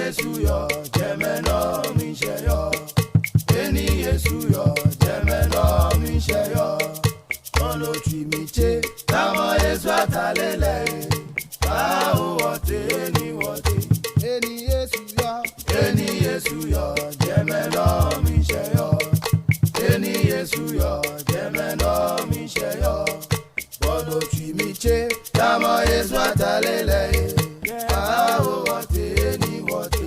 Yesu yo, Jemeno Mishayo. Eni Yesu yo, Jemeno Mishayo. Olo Trimiche, Tamo Yesu atalele. Bao wote, eni wote. Eni Yesu yo, Jemeno Mishayo. Eni Yesu yo, Jemeno Mishayo. Olo Trimiche, Tamo Yesu atalele. Bao wote, eni wote.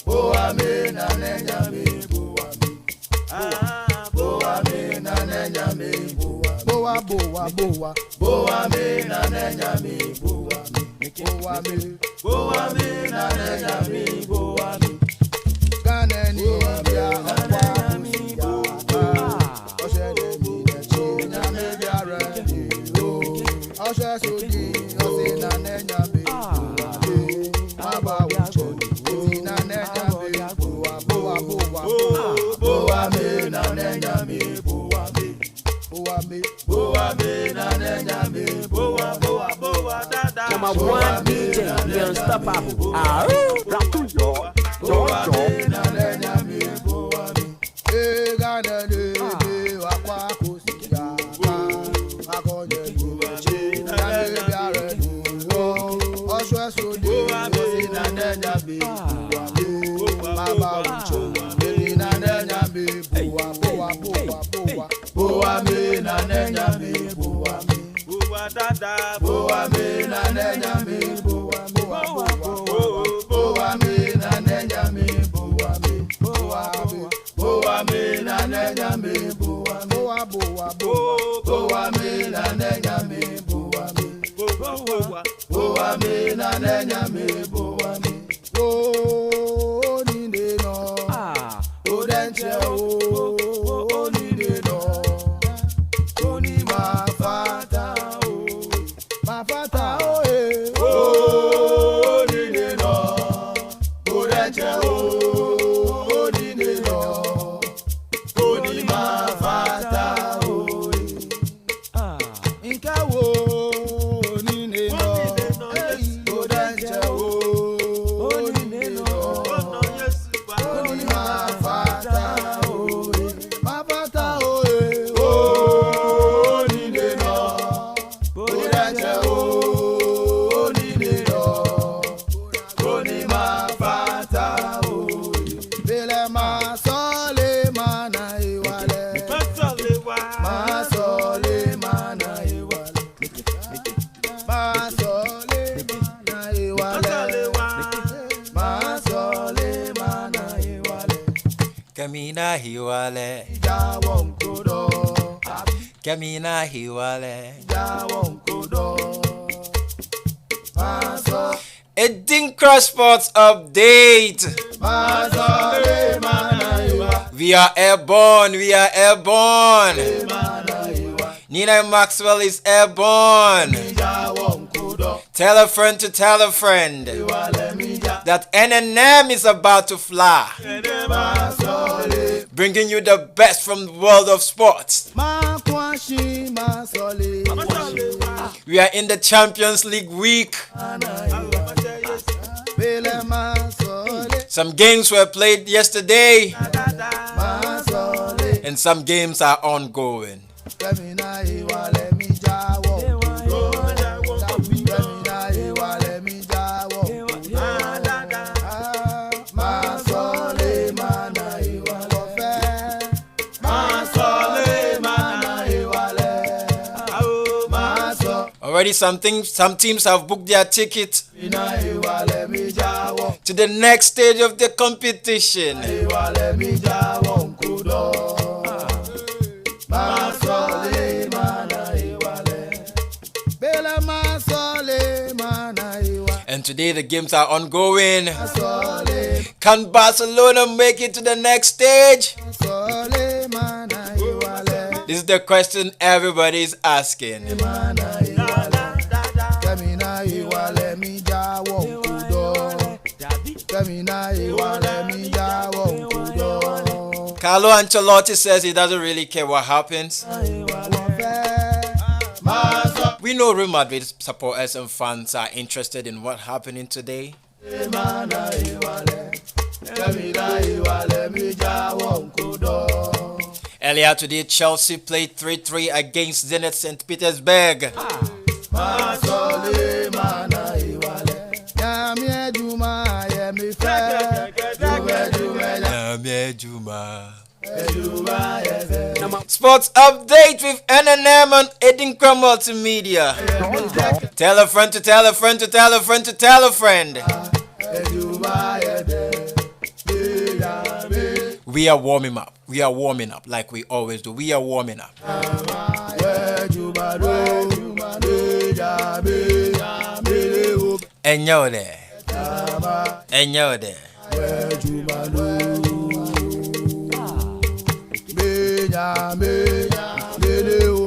Boa me na nenya me boa me. Boa me na nenya me boa. Boa me na nenya me boa me. Boa me na nenya me boa me. Kaneni bia akwa mi boa. Oshe de mi na chinya me bia ready o. Oshe so di ose na nenya me boa me. Aba wo na nenya me boa. Boa me na nenya me boa me. Boa me na nenya me boa da. Come on, one DJ, you're unstoppable. Rap to your boa me na nenya me boa me. E gana de wakwa kusiya. Akonye ni na me biare o. Oswe so de boa me na nenya me boa me. Baba ucho me na nenya me boa. Boa me na nenya me boa me. Boa dada. Boa me na nenya me boa. Boa me na nenya me boa me. Boa me na nenya me boa. Boa me na nenya me boa me. Boa me na nenya me boa me. Oh ni de no. Oh denche oh ni de no. Oni mafata oh eh. Oh ni de no. Oh denche oh ni de no. Oni mafata oh eh. Inka wo ni de no. Oh denche oh ni de no. Oni mafata oh eh. Mafata oh eh. Oh ni de no. Oh denche oh ni de no. Oni mafata oh eh. Bele ma sole mana iwale. Ma sole mana iwale. Ma sole mana iwale. Ma sole mana iwale. Kamina hiwale. Jawon kodo. Kamina hiwale. Jawon kodo. Ma sole ADINKRA Sports Update. sole mana iwale. We are airborne. Mana iwale. Nina Maxwell is airborne. Jawon kodo. Tell a friend to tell a friend Iwale mija. that NNM is about to fly. Ma sole. Bringing you the best from the world of sports. Ma kwashi ma sole. We are in the Champions League week. Bele ma sole. Some games were played yesterday Ma sole. and some games are ongoing. Kamina iwale mi jawo. Kamina iwale mi jawo. Ma sole mana iwale. Ma sole mana iwale. Ma sole Already some teams have booked their ticket iwale mi jawo. to the next stage of the competition. Iwale mi jawo nkudo. Ma sole mana iwale. Bele ma sole mana iwale. And today the games are ongoing. Sole Can Barcelona make it to the next stage? sole mana iwale. This is the question everybody is asking. Mana iwale. Kamina iwale mi jawo nkudo. Kamina iwale mi jawo nkudo. Carlo Ancelotti says he doesn't really care what happens. Ma sole We know Real Madrid supporters and fans are interested in what happening today. Earlier today, Chelsea played 3-3 against Zenit St. Petersburg. Sports update with NNM on ADINKRA Multimedia. Tell a friend to tell a friend to tell a friend to tell a friend. We are warming up. We are warming up like we always do. We are warming up. And you're there. And you're there.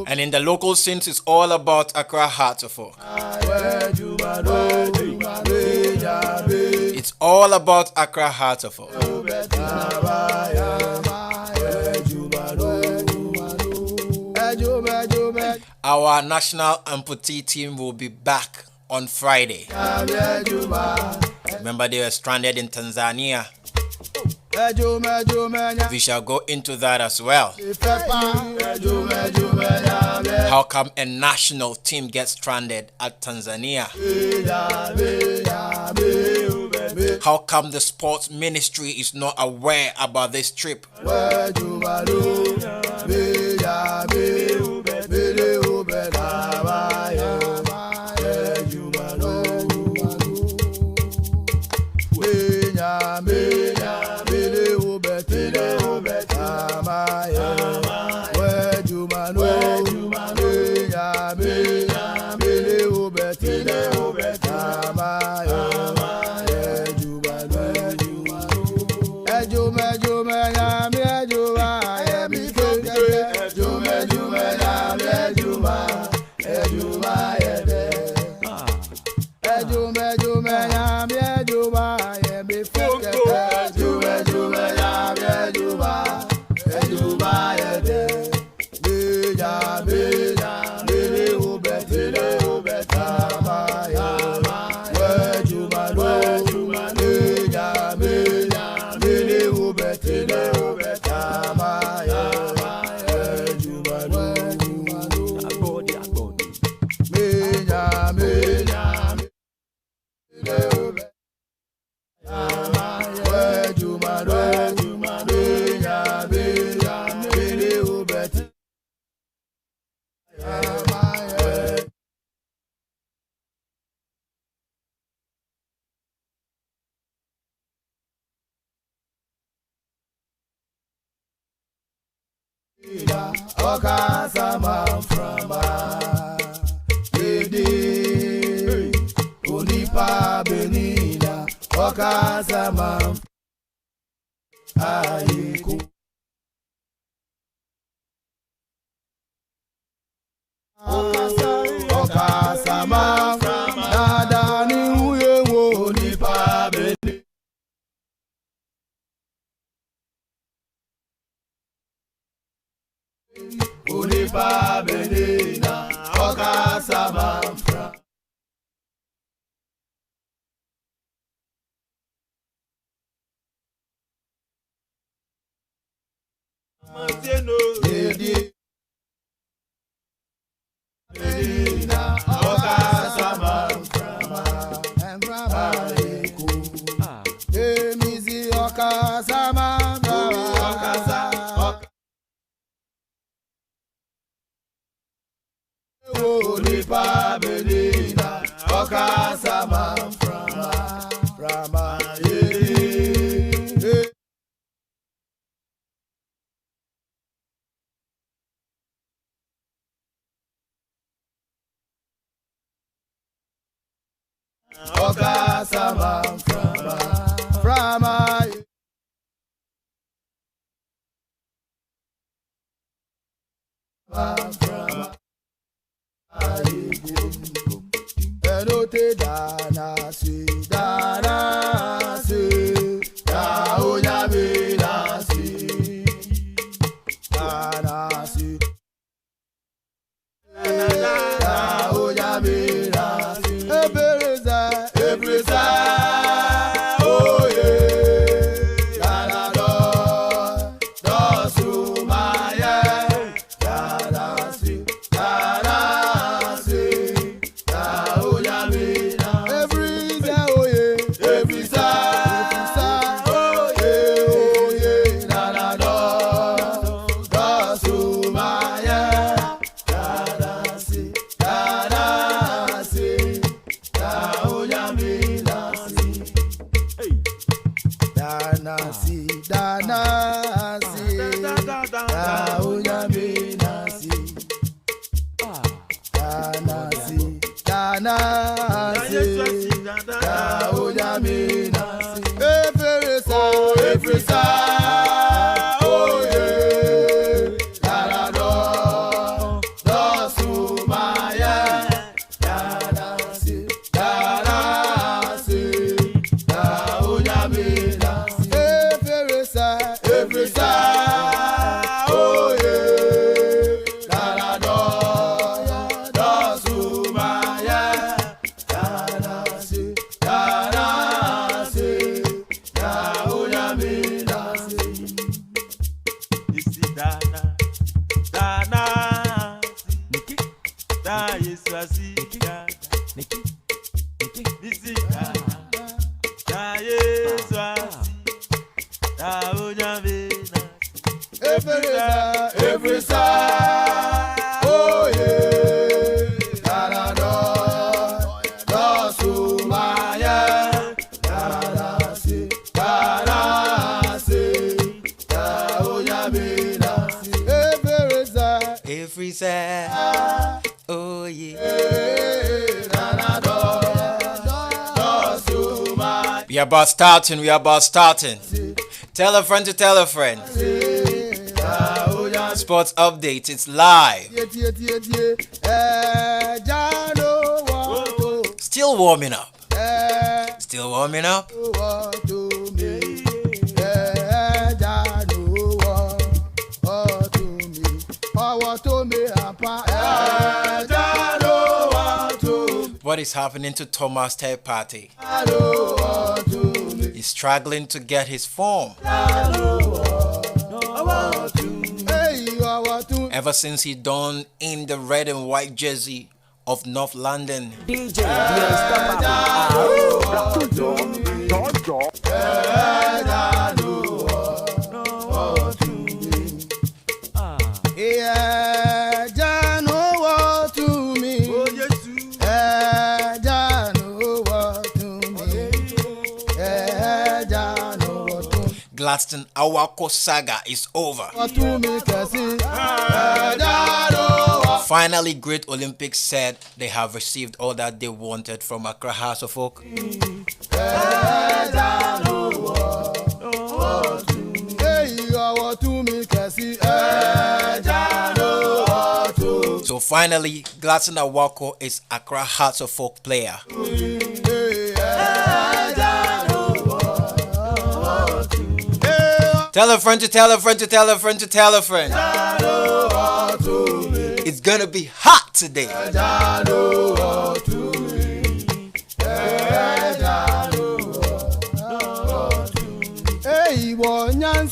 And in the local scenes, it's all about Accra Heart of Oak. It's all about Accra Heart of Oak. Our national amputee team will be back on Friday. Remember, they were stranded in Tanzania. We shall go into that as well. How come a national team gets stranded at Tanzania? How come the sports ministry is not aware about this trip? side, oh yeah, Canada, does to my yeah, Canada, see, every side, oh yeah, every side, oh yeah, Canada, does to my yeah, Canada, see, every side, oh yeah, Canada, does to my yeah, Canada, see, every side, oh yeah, Canada, does to my yeah, Canada, see, every side, oh yeah, Canada, does to my yeah, Canada, see, every side, oh yeah, Canada, does to my. We are about starting. Tell a friend to tell a friend. Sports update, it's live. Still warming up. What is happening to Thomas Third Party? He's struggling to get his form. Ever since he donned in the red and white jersey of North London. DJ, the unstoppable. Gladstone Awako saga is over. Finally, Great Olympics said they have received all that they wanted from Accra House of Folk. So finally, Gladstone Awako is Accra House of Folk player. Tell a friend to tell a friend to tell a friend to tell a friend. It's gonna be hot today. Hey, why not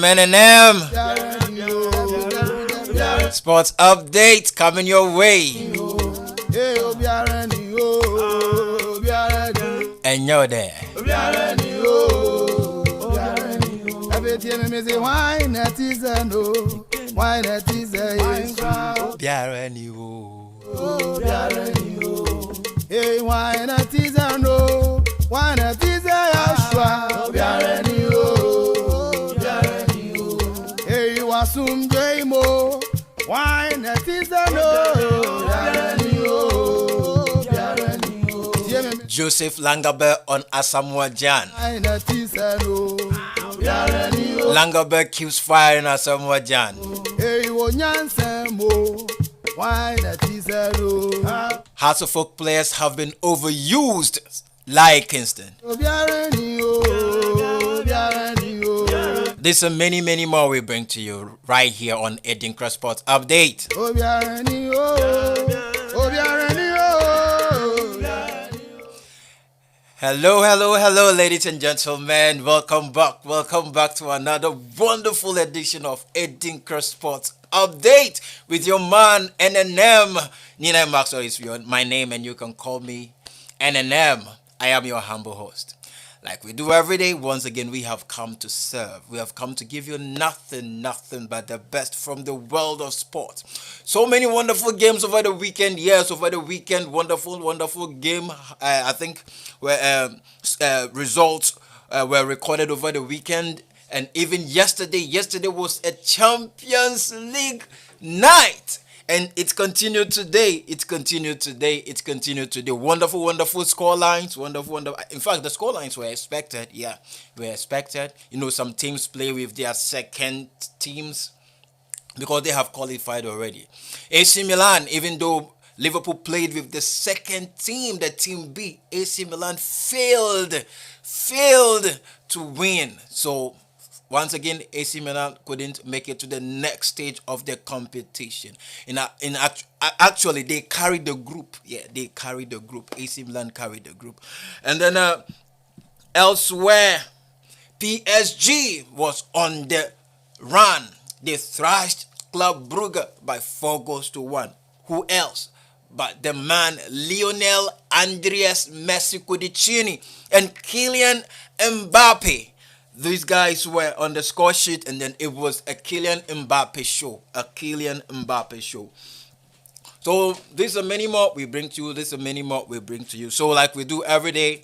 NNM. Sports update coming your way. And you're there. Why not is a no? Why not is a hey, why not is a no? Why not is a Yashua? Hey, you assume Jamo. Why not is a no? Joseph Langabe on Asamoah Jan. Why not is a no? Langerberg keeps firing at Samoa Jan. Hearts of Oak players have been overused like Kingston. This and many more we bring to you right here on ADINKRA Sports Update. Hello, ladies and gentlemen. Welcome back to another wonderful edition of ADINKRA Sports Update with your man NNM. Nina Maxwell is my name, and you can call me NNM. I am your humble host. Like we do every day, once again, we have come to serve. We have come to give you nothing but the best from the world of sports. So many wonderful games over the weekend. Yes, over the weekend, wonderful game. I think where results were recorded over the weekend. And even yesterday was a Champions League night. And it continued today. Wonderful score lines. Wonderful. In fact, the score lines were expected. Yeah, were expected. You know, some teams play with their second teams because they have qualified already. AC Milan, even though Liverpool played with the second team, the team B, AC Milan failed to win. So once again, AC Milan couldn't make it to the next stage of the competition. Actually, they carried the group. Yeah, they carried the group. AC Milan carried the group. And then elsewhere, PSG was on the run. They thrashed Club Brugge by 4-1. Who else but the man Lionel Andres Messi Cudicini and Kylian Mbappe? These guys were on the score sheet, and then it was a Kylian Mbappe show. So these are many more we bring to you. So like we do every day,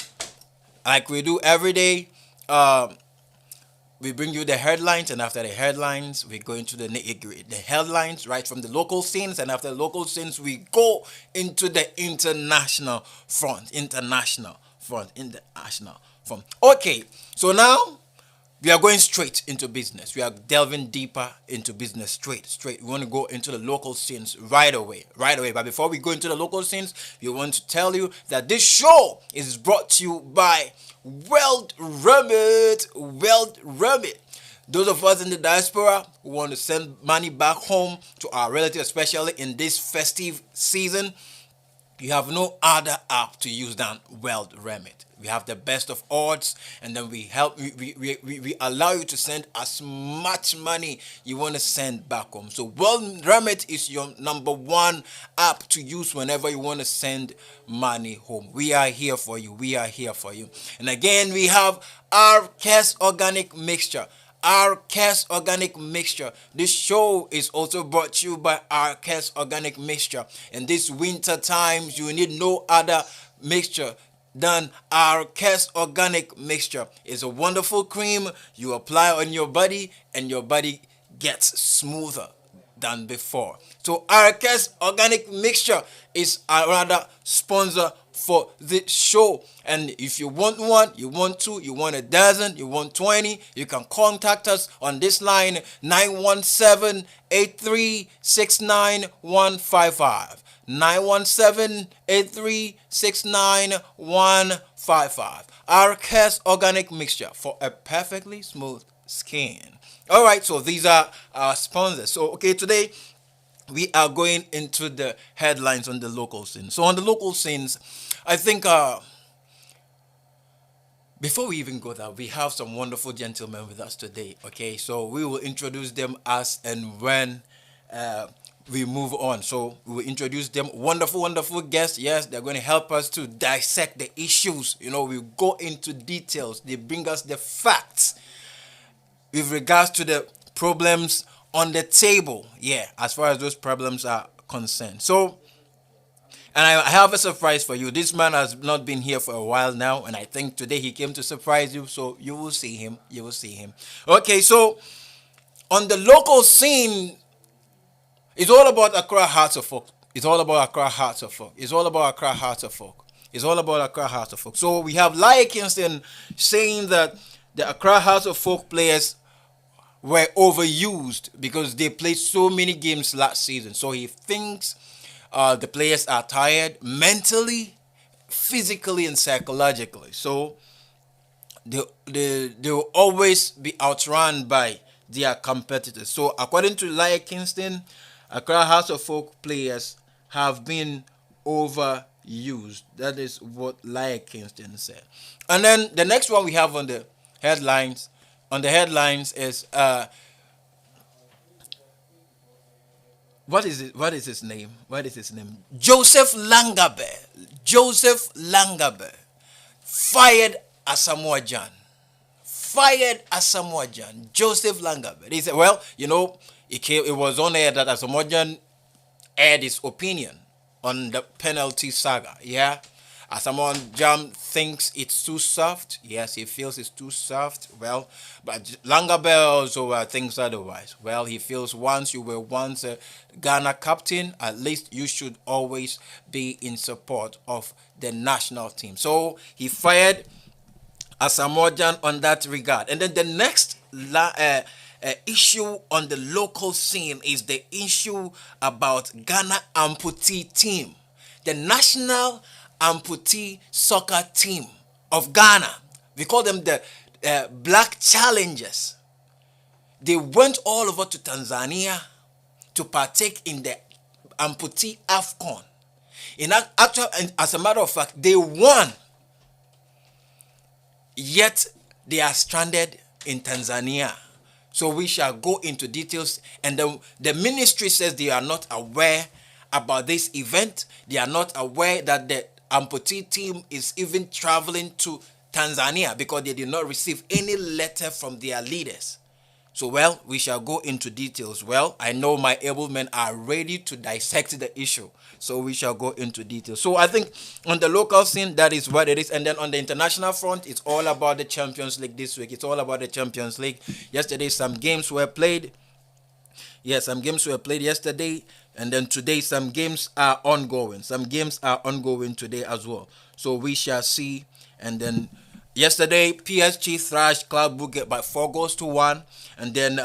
we bring you the headlines, and after the headlines, we go into the nitty-gritty. The headlines right from the local scenes, and after the local scenes, we go into the international front. Okay, so now we are going straight into business. We are delving deeper into business straight. We want to go into the local scenes right away. But before we go into the local scenes, we want to tell you that this show is brought to you by World Remit. Those of us in the diaspora who want to send money back home to our relatives, especially in this festive season, you have no other app to use than World Remit. We have the best of odds, and then we allow you to send as much money you want to send back home. So World Remit is your number one app to use whenever you want to send money home. We are here for you. And again, we have our Cash Organic Mixture. This show is also brought to you by our Cash Organic Mixture. In this winter times, you need no other mixture than our Cash Organic Mixture. It's a wonderful cream you apply on your body, and your body gets smoother than before. So our Cash Organic Mixture is another sponsor for this show. And if you want one, you want two, you want a dozen, you want 20, you can contact us on this line, 917-8369155. 917-8369155. Our Cash Organic Mixture for a perfectly smooth skin. All right, so these are our sponsors. So, okay, today we are going into the headlines on the local scene. So, on the local scenes, I think before we even go there, we have some wonderful gentlemen with us today. Okay, so we will introduce them as and when we move on. So we will introduce them. Wonderful guests. Yes, they're going to help us to dissect the issues. You know, we go into details. They bring us the facts with regards to the problems on the table. Yeah, as far as those problems are concerned. So, and I have a surprise for you. This man has not been here for a while now, and I think today he came to surprise you. So you will see him. Okay, so on the local scene, it's all about Accra Hearts of Folk. So we have Lai Kingston saying that the Accra House of Folk players were overused because they played so many games last season. So he thinks the players are tired mentally, physically, and psychologically. So they will always be outrun by their competitors. So according to Laia Kingston, Accra House of Folk players have been overused. That is what Laia Kingston said. And then the next one we have on the headlines, is what is it? What is his name? What is his name? Joseph Langabe. Joseph Langabe fired Asamoah Gyan. Fired Asamoah Gyan. Joseph Langabe. He said, well, it was on air that Asamoah Gyan aired his opinion on the penalty saga. Yeah. Asamoah Gyan thinks it's too soft. Yes, he feels it's too soft. Well, but Langabe also thinks otherwise. Well, he feels once you were a Ghana captain, at least you should always be in support of the national team. So he fired Asamoah Gyan on that regard. And then the next issue on the local scene is the issue about Ghana amputee team. The national amputee soccer team of Ghana. We call them the Black Challengers. They went all over to Tanzania to partake in the amputee AFCON. As a matter of fact, they won. Yet they are stranded in Tanzania. So we shall go into details. And the ministry says they are not aware about this event. They are not aware that the amputee team is even traveling to Tanzania because they did not receive any letter from their leaders. So, well, we shall go into details. Well, I know my able men are ready to dissect the issue. So we shall go into details. So I think on the local scene, that is what it is. And then on the international front, it's all about the Champions League this week. It's all about the Champions League. Yesterday, some games were played. Yes, some games were played yesterday. And then today, some games are ongoing. Some games are ongoing today as well. So we shall see. And then yesterday, PSG thrashed Club Brugge by 4-1. And then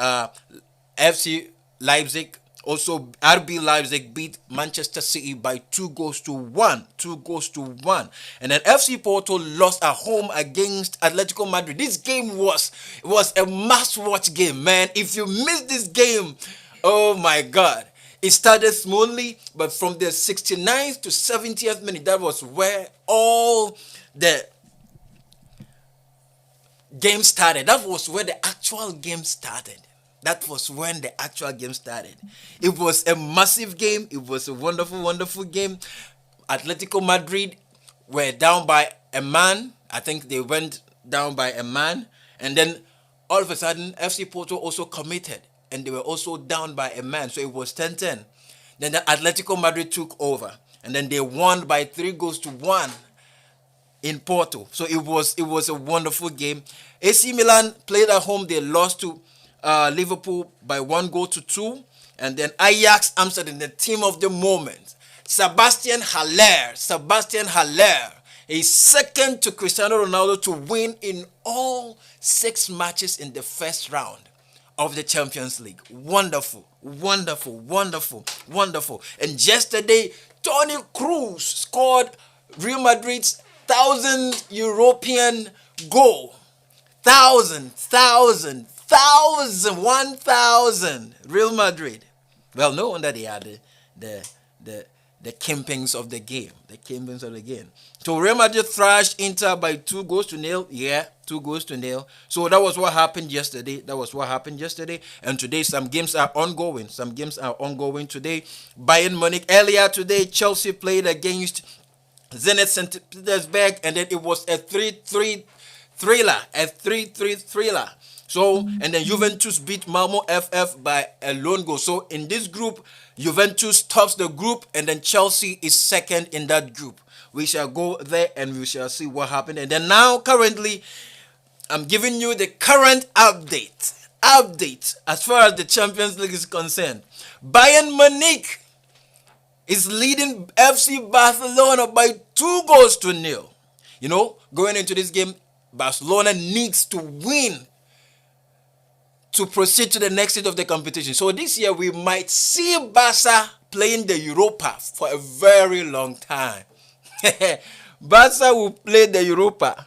FC Leipzig, also RB Leipzig beat Manchester City by 2-1. 2-1. And then FC Porto lost at home against Atletico Madrid. This game was a must-watch game, man. If you missed this game, oh my God. It started smoothly, but from the 69th to 70th minute, that was where all the game started. That was where the actual game started. That was when the actual game started. It was a massive game. It was a wonderful, wonderful game. Atletico Madrid were down by a man. I think they went down by a man. And then all of a sudden, FC Porto also committed. And they were also down by a man. So it was 10-10. Then the Atletico Madrid took over. And then they won by 3-1 in Porto. So it was a wonderful game. AC Milan played at home. They lost to Liverpool by 1-2. And then Ajax Amsterdam, the team of the moment. Sebastian Haller is second to Cristiano Ronaldo to win in all 6 matches in the first round of the Champions League. Wonderful, wonderful, wonderful, wonderful. And yesterday, Toni Kroos scored Real Madrid's 1,000 European goal. 1,000 Real Madrid. Well, no wonder they are the kingpins of the game. So Real Madrid thrashed Inter by 2-0. Yeah, 2-0. So that was what happened yesterday. And today some games are ongoing. Today. Bayern Munich. Earlier today, Chelsea played against Zenit St. Petersburg, and then it was a 3-3 thriller. So, and then Juventus beat Malmo FF by a lone goal. So in this group, Juventus tops the group, and then Chelsea is second in that group. We shall go there and we shall see what happened. And then now, currently, I'm giving you the current update as far as the Champions League is concerned. Bayern Munich is leading FC Barcelona by 2-0. Going into this game, Barcelona needs to win to proceed to the next stage of the competition. So this year we might see Barca playing the Europa for a very long time. Barca will play the Europa.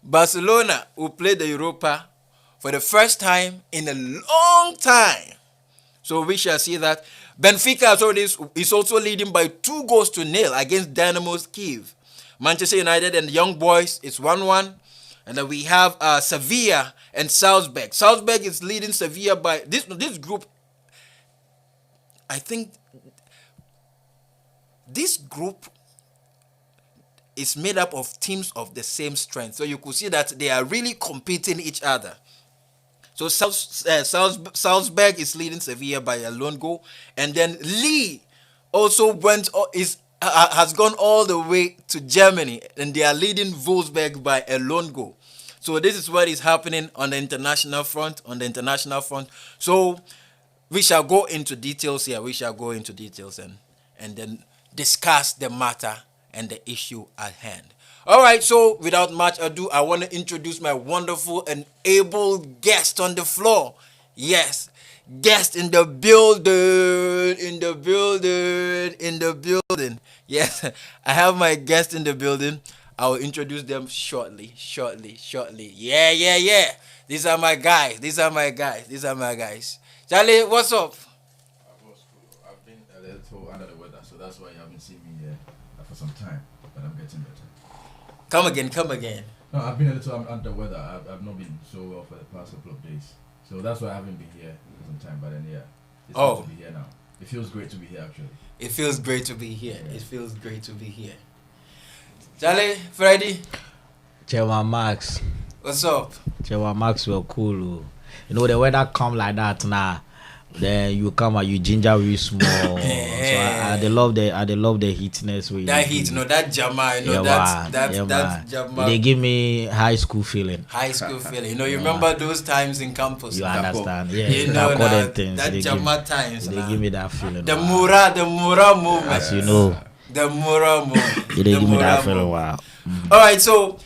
Barcelona will play the Europa for the first time in a long time. So we shall see that. Benfica is also leading by 2-0 against Dynamo Kiev. Manchester United and Young Boys is 1-1. And then we have Sevilla and Salzburg. Salzburg is leading Sevilla by this group. I think this group is made up of teams of the same strength. So you could see that they are really competing each other. So Salzburg is leading Sevilla by a lone goal. And then Lille also has gone all the way to Germany, and they are leading Wolfsburg by a lone goal. So this is what is happening on the international front. So we shall go into details here. And then discuss the matter and the issue at hand. All right, so without much ado, I want to introduce my wonderful and able guest on the floor. Yes, guest in the building. Yes, I have my guest in the building. I will introduce them shortly. Yeah. These are my guys. Charlie, what's up? I've been a little under the weather, so that's why you haven't seen me here for some time, but I'm getting better. Come again. No, I've been a little under the weather. I've not been so well for the past couple of days, so that's why I haven't been here for some time. But then, yeah, it's good to be here now. It feels great to be here, actually. It feels great to be here. Charlie, Freddy. Chairman Max. What's up? Chairman Max, you're cool. You know, the weather come like that now. Then you come and you ginger real small. So I love the heatness. That heat, that jama, that jama. They give me high school feeling. You remember those times in campus. You understand? Yeah. That jama times. They give me that feeling. The Mura moment. As you know. The Mura moment. They give me that feeling. Wow. All right, so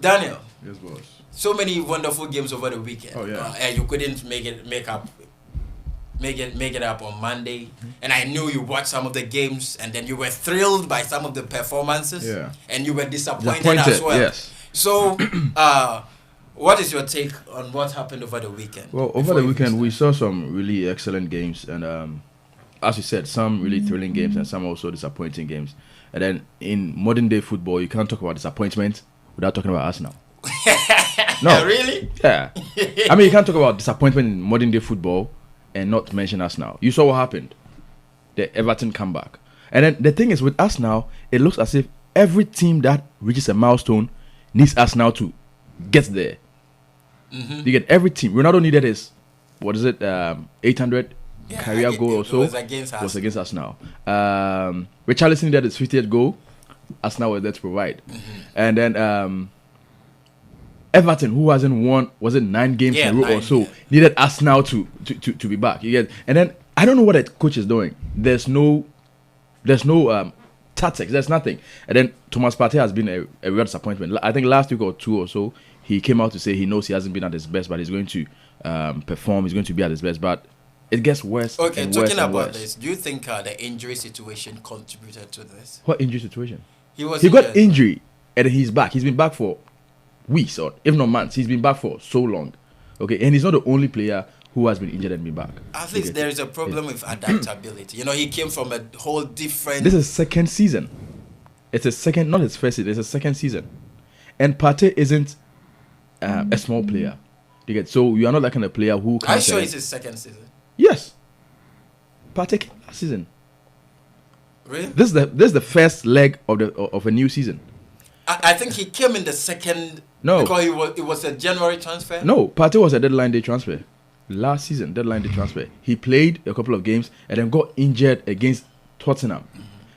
Daniel. Yes, boss. So many wonderful games over the weekend. Oh yeah. And you couldn't make it up on Monday. And I knew you watched some of the games, and then you were thrilled by some of the performances. Yeah. And you were disappointed as well. Yes. So, what is your take on what happened over the weekend? Well, over the weekend we saw some really excellent games, and as you said, some really thrilling games and some also disappointing games. And then in modern day football, you can't talk about disappointment without talking about Arsenal. No, really? Yeah. I mean, you can't talk about disappointment in modern day football and not mention us now. You saw what happened. The Everton comeback. And then the thing is, with us now, it looks as if every team that reaches a milestone needs us now to get there. Mm-hmm. You get every team. Ronaldo needed his, 800 career goal or so. Was against us now. Richarlison needed his 50th goal. Arsenal was there to provide. Mm-hmm. And then Everton, who hasn't won, 9 games in a row or so, needed us now to be back. You get, and then I don't know what the coach is doing. There's no tactics. There's nothing. And then Thomas Partey has been a real disappointment. I think last week or 2 or so, he came out to say he knows he hasn't been at his best, but he's going to perform. He's going to be at his best, but it gets worse. Okay, and talking worse and about worse. this, do you think the injury situation contributed to this? What injury situation? He got injury, and he's back. He's been back for weeks or if not months. He's been back for so long. Okay, and he's not the only player who has been injured and been back. At least there is a problem with adaptability. He came from a whole different. This is second season. It's a second, not his first season. It's a second season, and Partey isn't a small player. You get, so you are not that kind of player who. Are you sure it's his second season? Yes. Partey came last season. Really? This is the first leg of a new season. I think he came in the second. No, because it was a January transfer. No, Partey was a deadline day transfer. Last season, deadline day transfer. He played a couple of games and then got injured against Tottenham,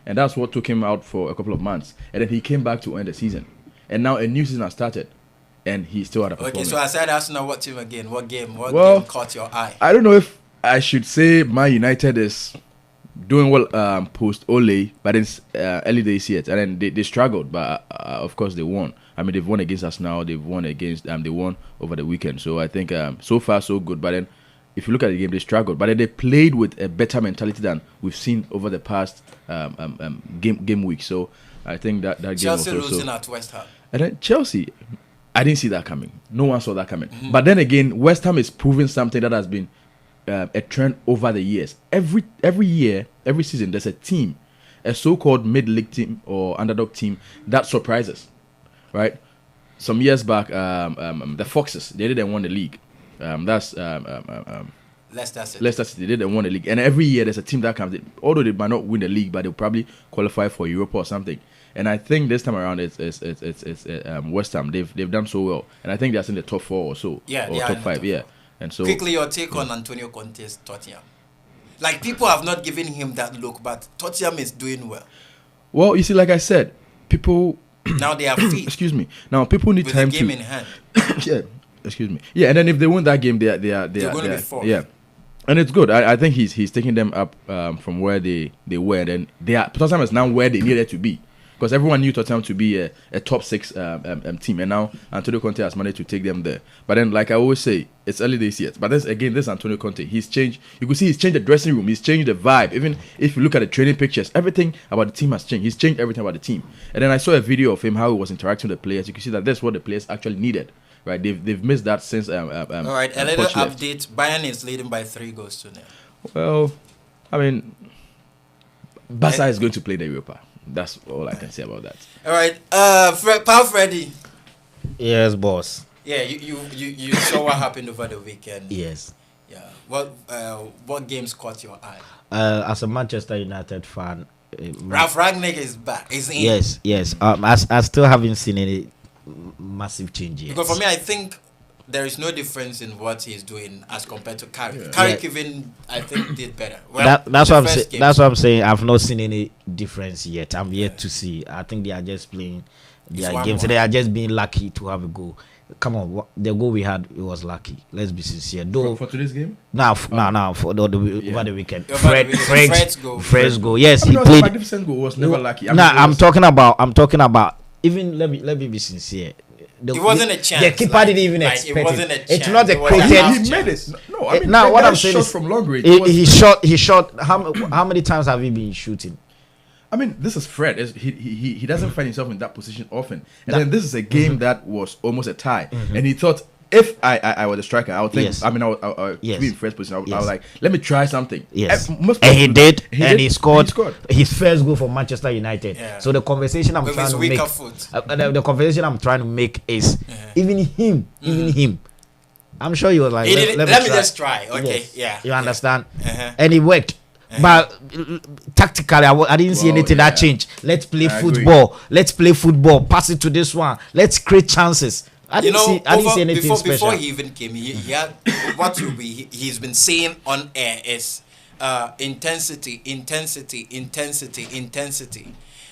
and that's what took him out for a couple of months. And then he came back to end the season, and now a new season has started, and he's still at a performance. Okay, so I said Arsenal. What team again? What game? What game caught your eye? I don't know if I should say Man United is doing well post Ole, but then early days yet, and then they struggled, but of course they won. I mean, they've won against us now. They've won against they won over the weekend. So I think so far so good. But then if you look at the game, they struggled, but then they played with a better mentality than we've seen over the past game week. So I think that game Chelsea was also, losing at West Ham. and then Chelsea, I didn't see that coming. No one saw that coming. But then again, West Ham is proving something that has been a trend over the years. Every year, every season, there's a team, a so-called mid-league team or underdog team that surprises, right? Some years back, the Foxes, they didn't win the league. Leicester City. Leicester City, they didn't win the league. And every year, there's a team that comes in. Although they might not win the league, but they'll probably qualify for Europa or something. And I think this time around, it's West Ham. They've done so well. And I think they're in the top 4 or so. Yeah, or they are top in the 5, top yeah. 4. And so Quickly, your take on Antonio Conte's Tottenham. Like, people have not given him that look, but Tottenham is doing well. Well, you see, like I said, people Now they are fit. excuse me. Now people need With time the game to in hand. yeah. Excuse me. Yeah, and then if they win that game, they're going to be fourth. yeah. And it's good. I think he's taking them up from where they were. And then Tottenham is now where they needed to be, because everyone knew Tottenham to be a top 6 team, and now Antonio Conte has managed to take them there. But then, like I always say, it's early days yet. But this Antonio Conte, he's changed. You could see he's changed the dressing room. He's changed the vibe. Even if you look at the training pictures, everything about the team has changed. He's changed everything about the team. And then I saw a video of him how he was interacting with the players. You can see that that's what the players actually needed. Right? They've missed that since. All right, a little update. Bayern is leading by 3-0. Well, I mean, Barca is going to play the Europa. That's all I can say about that. All right, Pal Freddy. Yes, boss. Yeah, you saw what happened over the weekend. Yes. Yeah. What games caught your eye? As a Manchester United fan, Ralph Rangnick is back. He's in. Yes. I still haven't seen any massive changes. Because for me, I think there is no difference in what he's doing as compared to Carrick. Carrick even, I think, did better. Well, that's what I'm saying. That's what I'm saying. I've not seen any difference yet. I'm yet to see. I think they are just playing their games. They are just being lucky to have a goal. Come on, the goal we had, it was lucky. Let's be sincere. Though For today's game? now for over the weekend. Fred's goal. Yes, I mean, he played. Magnificent goal was never lucky. I'm talking about. Even let me be sincere. It wasn't a chance. The keeper didn't even expect it. Wasn't a chance. It's not a It was a created. half He made chance. it. No, I mean, Now the what guy I'm saying shot is from long range. He shot. How many times have he been shooting? I mean, this is Fred. He doesn't find himself in that position often. And then this is a game that was almost a tie. And he thought, if I were the striker, I would think. Yes. I mean, I would Yes. be in Fred's position. I was Yes. like, let me try something. Yes, Most and he people- did, and he scored, He scored. his first goal for Manchester United. Yeah. So the conversation I'm With trying his to make, weaker foot. the conversation I'm trying to make is even him. I'm sure he was like, He didn't- let me just try. Okay, Yes. yeah. You understand? Uh-huh. And it worked. But tactically, I didn't see Well, anything that yeah. changed. Let's play I agree. football. Let's play football. Pass it to this one. Let's create chances. I didn't see anything before special. he even came, he had what he's been saying on air is intensity.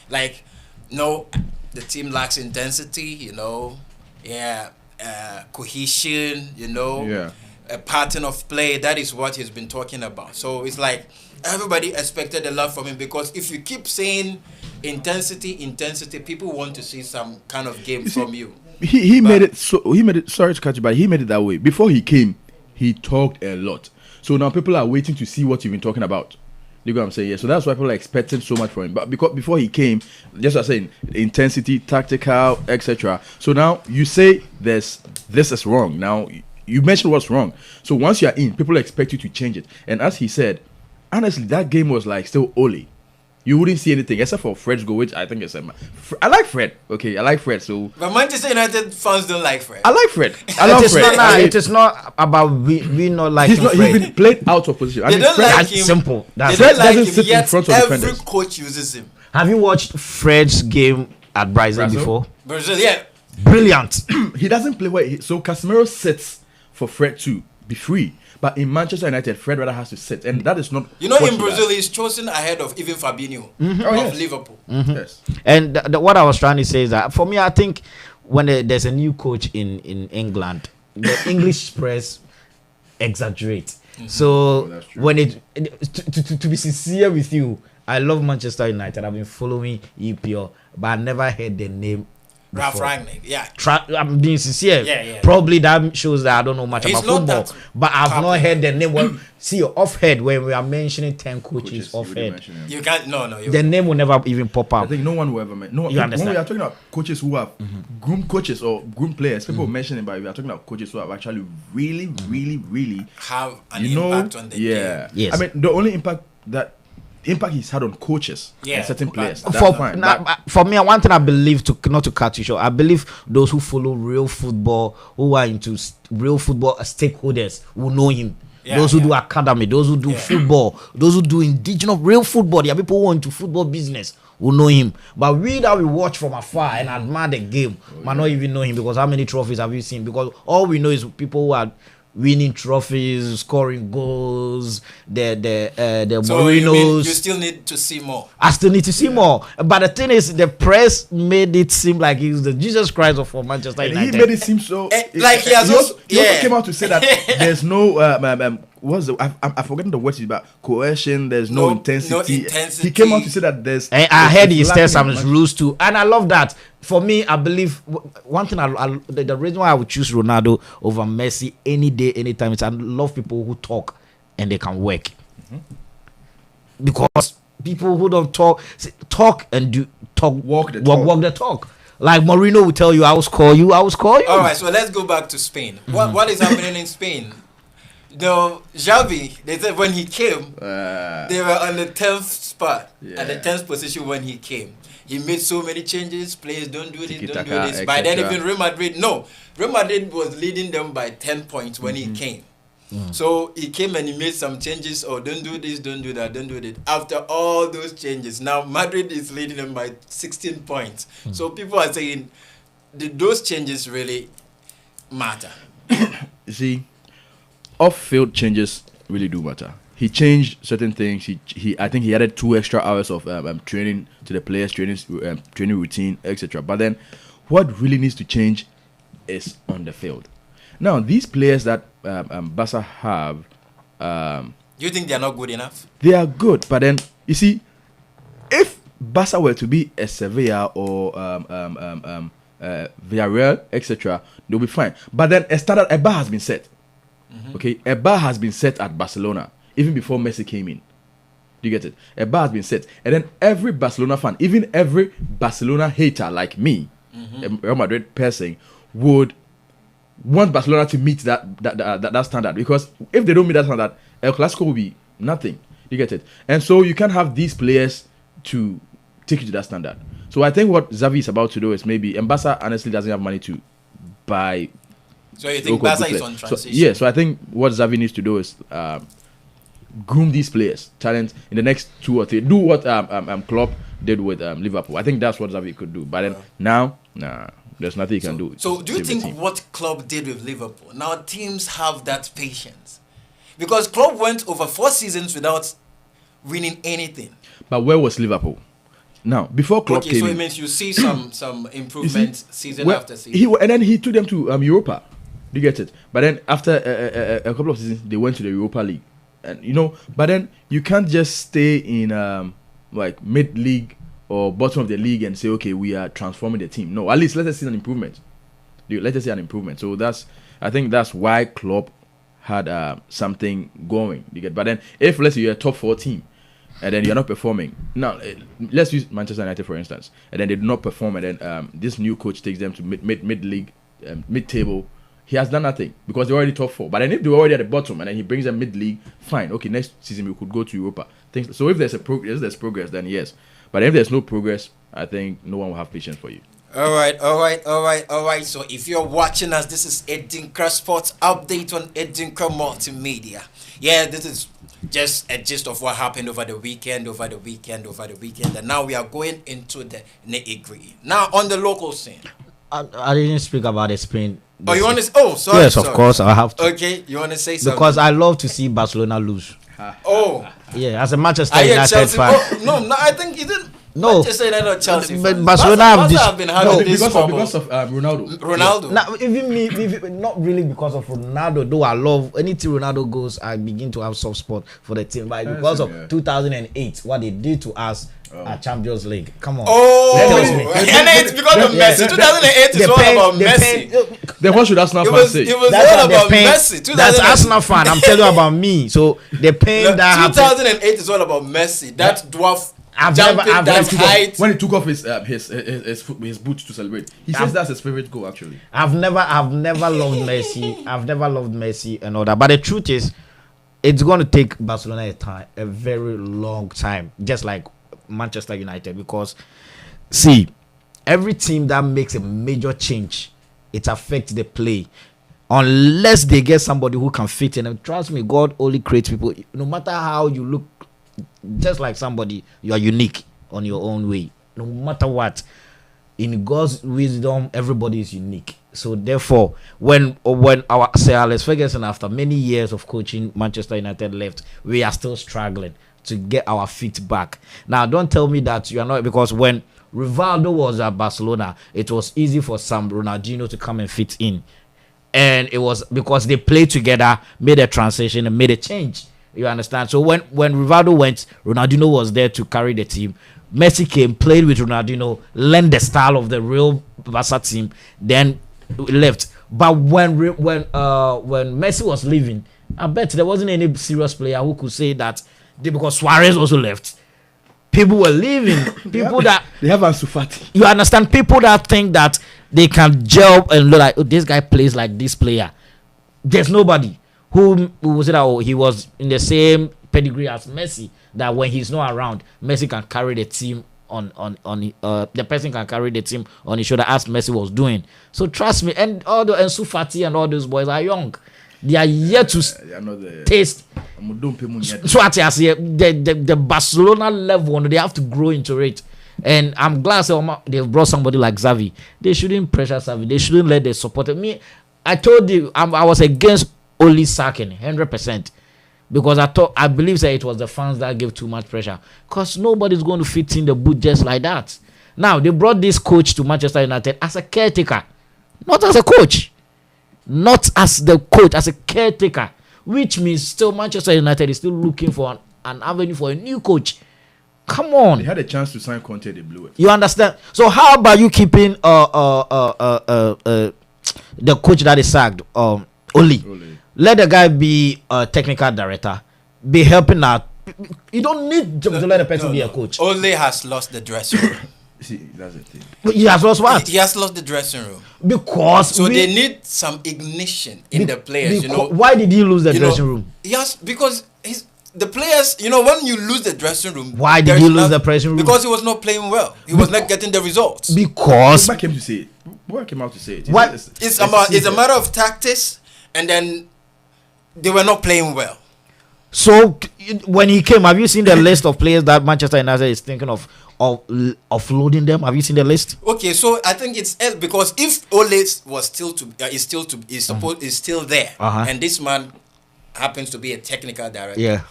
Like, no, the team lacks intensity. Cohesion. Yeah. A pattern of play. That is what he's been talking about. So it's like everybody expected a lot from him, because if you keep saying intensity, people want to see some kind of game from you. He made it. Sorry to cut you, but he made it that way. Before he came, he talked a lot. So now people are waiting to see what you've been talking about. You know what I'm saying? Yeah. So that's why people are expecting so much from him. But because before he came, just as I saying, intensity, tactical, etc. So now you say this is wrong. Now you mentioned what's wrong. So once you're in, people expect you to change it. And as he said, honestly, that game was like still Ole. You wouldn't see anything except for Fred's goal, which I think is I like Fred. Okay, I like Fred. So But Manchester United fans don't like Fred. I like Fred. I love Fred. It is not about we not liking He's Fred. been played out of position. They don't Fred, like That's him. simple. That's They don't Fred like doesn't him, sit in yet front of every defenders. coach uses him. Have you watched Fred's game at Brazil Brazil? before? Brazil, yeah. Brilliant. he doesn't play well. So Casemiro sits for Fred to be free. But in Manchester United, Fred rather has to sit, and that is not. You know, what in he Brazil, does. he's chosen ahead of even Fabinho Oh, of yes. Liverpool. Yes. And what I was trying to say is that for me, I think when there's a new coach in England, the English press exaggerate. So that's true. when to be sincere with you, I love Manchester United. I've been following EPL, but I never heard the name. Ralph before. Rangnick, yeah. I'm being sincere. Yeah. Probably that shows that I don't know much He's about not football, that but I've not popular. heard the name. Well, see, off head when we are mentioning 10 coaches you off already head, mentioned him. You can't. No. the name will never even pop I up. think no one will ever mention. No, You when understand? we are talking about coaches who have groomed coaches or groomed players, people mention it, but we are talking about coaches who have actually really Have an you know, impact on the yeah. game. Yes. I mean, the only impact he's had on coaches Yeah. and certain players. That's For, fine. for me, one thing I believe, not to cut you short, I believe those who follow real football, who are into real football stakeholders, will know him. Yeah, Those who yeah. do academy, those who do football, those who do indigenous real football, there are people who are into football business will know him. But we that we watch from afar and admire the game might not even know him, because how many trophies have you seen? Because all we know is people who are winning trophies, scoring goals, the So you mean Mourinho's. you still need to see more? I still need to see more. But the thing is, the press made it seem like he's the Jesus Christ of Manchester And United. he made it seem so. Like he has also, also- he also yeah. came out to say that there's no what's the I've forgotten the words about coercion. There's no intensity. no intensity. He came out to say that there's. And I heard he there's said some lacking in rules too, and I love that. For me, I believe one thing. The reason why I would choose Ronaldo over Messi any day, anytime is I love people who talk and they can work. Because people who don't talk and do talk, Walk the talk. walk the talk. Like Mourinho will tell you, I will score you. All right, so let's go back to Spain. What is happening in Spain? The Xavi, they said when he came, they were on the 10th spot, at the 10th position when he came. He made so many changes. Players don't do this, don't do Tiki-taka, this. By then, etc. even Real Madrid was leading them by 10 points when he came. So he came and he made some changes. Oh, don't do this, don't do that, don't do that. After all those changes, now Madrid is leading them by 16 points. So people are saying, did those changes really matter? You see, off-field changes really do matter. He changed certain things. He I think he added 2 extra hours of training to the players, training routine, etc. But then, what really needs to change is on the field. Now, these players that Barca have, Do you think they are not good enough? they are good. But then, you see, if Barca were to be a Sevilla or Villarreal, etc., they'll be fine. But then a bar has been set. Okay, a bar has been set at Barcelona even before Messi came in. Do you get it? A bar has been set, and then every Barcelona fan, even every Barcelona hater like me, a Real Madrid person, would want Barcelona to meet that standard, because if they don't meet that standard, El Clasico will be nothing. You get it? And so you can't have these players to take you to that standard. So I think what Xavi is about to do is maybe, and Barca honestly doesn't have money to buy. So you think local Barca good is players. on So, transition? so I think what Xavi needs to do is groom these players, talent in the next 2 or 3. Do what Klopp did with Liverpool. I think that's what Xavi could do. But then now, nah, there's nothing he can do. So do you Save the think team. what Klopp did with Liverpool, now teams have that patience? Because Klopp went over 4 seasons without winning anything. But where was Liverpool? Now, before Klopp Okay, came so it in, means you see some you see, improvement season well, after season. and then he took them to Europa. Do you get it? But then after a couple of seasons, they went to the Europa League, and But then you can't just stay in like mid-league or bottom of the league and say, okay, we are transforming the team. No, at least let us see an improvement. Let us see an improvement. So I think that's why Klopp had something going. You get? But then if let's say you're a top 4 team, and then you're not performing. Now, let's use Manchester United for instance, and then they do not perform, and then this new coach takes them to mid-league, mid-table. He has done nothing because they're already top 4. But then if they're already at the bottom and then he brings them mid-league, fine. Okay, next season we could go to Europa. So if there's progress, then yes. But if there's no progress, I think no one will have patience for you. All right. So if you're watching us, this is ADINKRA Sports Update on ADINKRA Multimedia. Yeah, this is just a gist of what happened over the weekend. And now we are going into the nitty-gritty. Now on the local scene. I didn't speak about the Spain. Oh, you want to? Oh, sorry. Yes, of course, I have to. Okay, you want to say something? Because I love to see Barcelona lose. Oh, Yeah, as a Manchester I hear United Chelsea. fan. Oh, no, I think he didn't. No, Manchester United or Chelsea. but fans. Barcelona have this. have been having No, this trouble. because of Ronaldo. Ronaldo. Now, even me, not really because of Ronaldo, though I love anything Ronaldo goes, I begin to have soft spot for the team. But because of 2008, what they did to us at Champions League. Come on. Oh, Let me- and it's because of Messi. 2008 is all about Messi. Then what should Arsenal It fans was say? all That's about the pain. Messi. That's Arsenal fan. I'm telling you about me. So the pain that happened. 2008 is all about Messi. That dwarf I've jumping never- that height. When he took off his boots to celebrate, he says that's his favorite goal actually. I've never loved Messi. I've never loved Messi and all that. But the truth is, it's going to take Barcelona a very long time, just like Manchester United. Because, see, every team that makes a major change, it affects the play. Unless they get somebody who can fit in. And trust me, God only creates people. No matter how you look, just like somebody, you are unique on your own way. No matter what, in God's wisdom, everybody is unique. So therefore, when our Sir Alex Ferguson, after many years of coaching Manchester United, left, we are still struggling to get our feet back. Now, don't tell me that you are not, because when Rivaldo was at Barcelona, it was easy for Sam Ronaldinho to come and fit in. And it was because they played together, made a transition and made a change. You understand? So when Rivaldo went, Ronaldinho was there to carry the team. Messi came, played with Ronaldinho, learned the style of the real Barca team, then left. But when Messi was leaving, I bet there wasn't any serious player who could say that because Suarez also left. People were leaving. People that they have Ansu Fati. You understand? People that think that they can gel and look like, oh, this guy plays like this player. There's nobody who will say that, oh, he was in the same pedigree as Messi, that when he's not around, Messi can carry the team on the person can carry the team on his shoulder as Messi was doing. So trust me, and all the Ansu Fati and all those boys are young. They are yet to taste. So I say the Barcelona level, they have to grow into it. And I'm glad they've brought somebody like Xavi. They shouldn't pressure Xavi. They shouldn't let the support. Me, I told you I was against only sacking 100%, because I believe that it was the fans that gave too much pressure, because nobody's going to fit in the boot just like that. Now they brought this coach to Manchester United as a caretaker, not as a coach, not as the coach, as a caretaker, which means still Manchester United is still looking for an avenue for a new coach. Come on, they had a chance to sign Conte, they blew it. You understand? So how about you keeping the coach that is sacked, Oli. Let the guy be a technical director, be helping out. You don't need to let the person be a coach. Ole has lost the dressing room. See, that's the thing. He has lost what? He has lost the dressing room. Because they need some ignition in the players. Why did he lose the dressing room? Yes, because the players. When you lose the dressing room, why did he lose the dressing room? Because he was not playing well. He was not getting the results. Because Boy came to say it. Boy came out to say it. It's a matter of tactics, and then they were not playing well. So when he came, have you seen the list of players that Manchester United is thinking of offloading them? Have you seen the list? Okay, so I think it's because if Ole was is still there, and this man happens to be a technical director, yeah,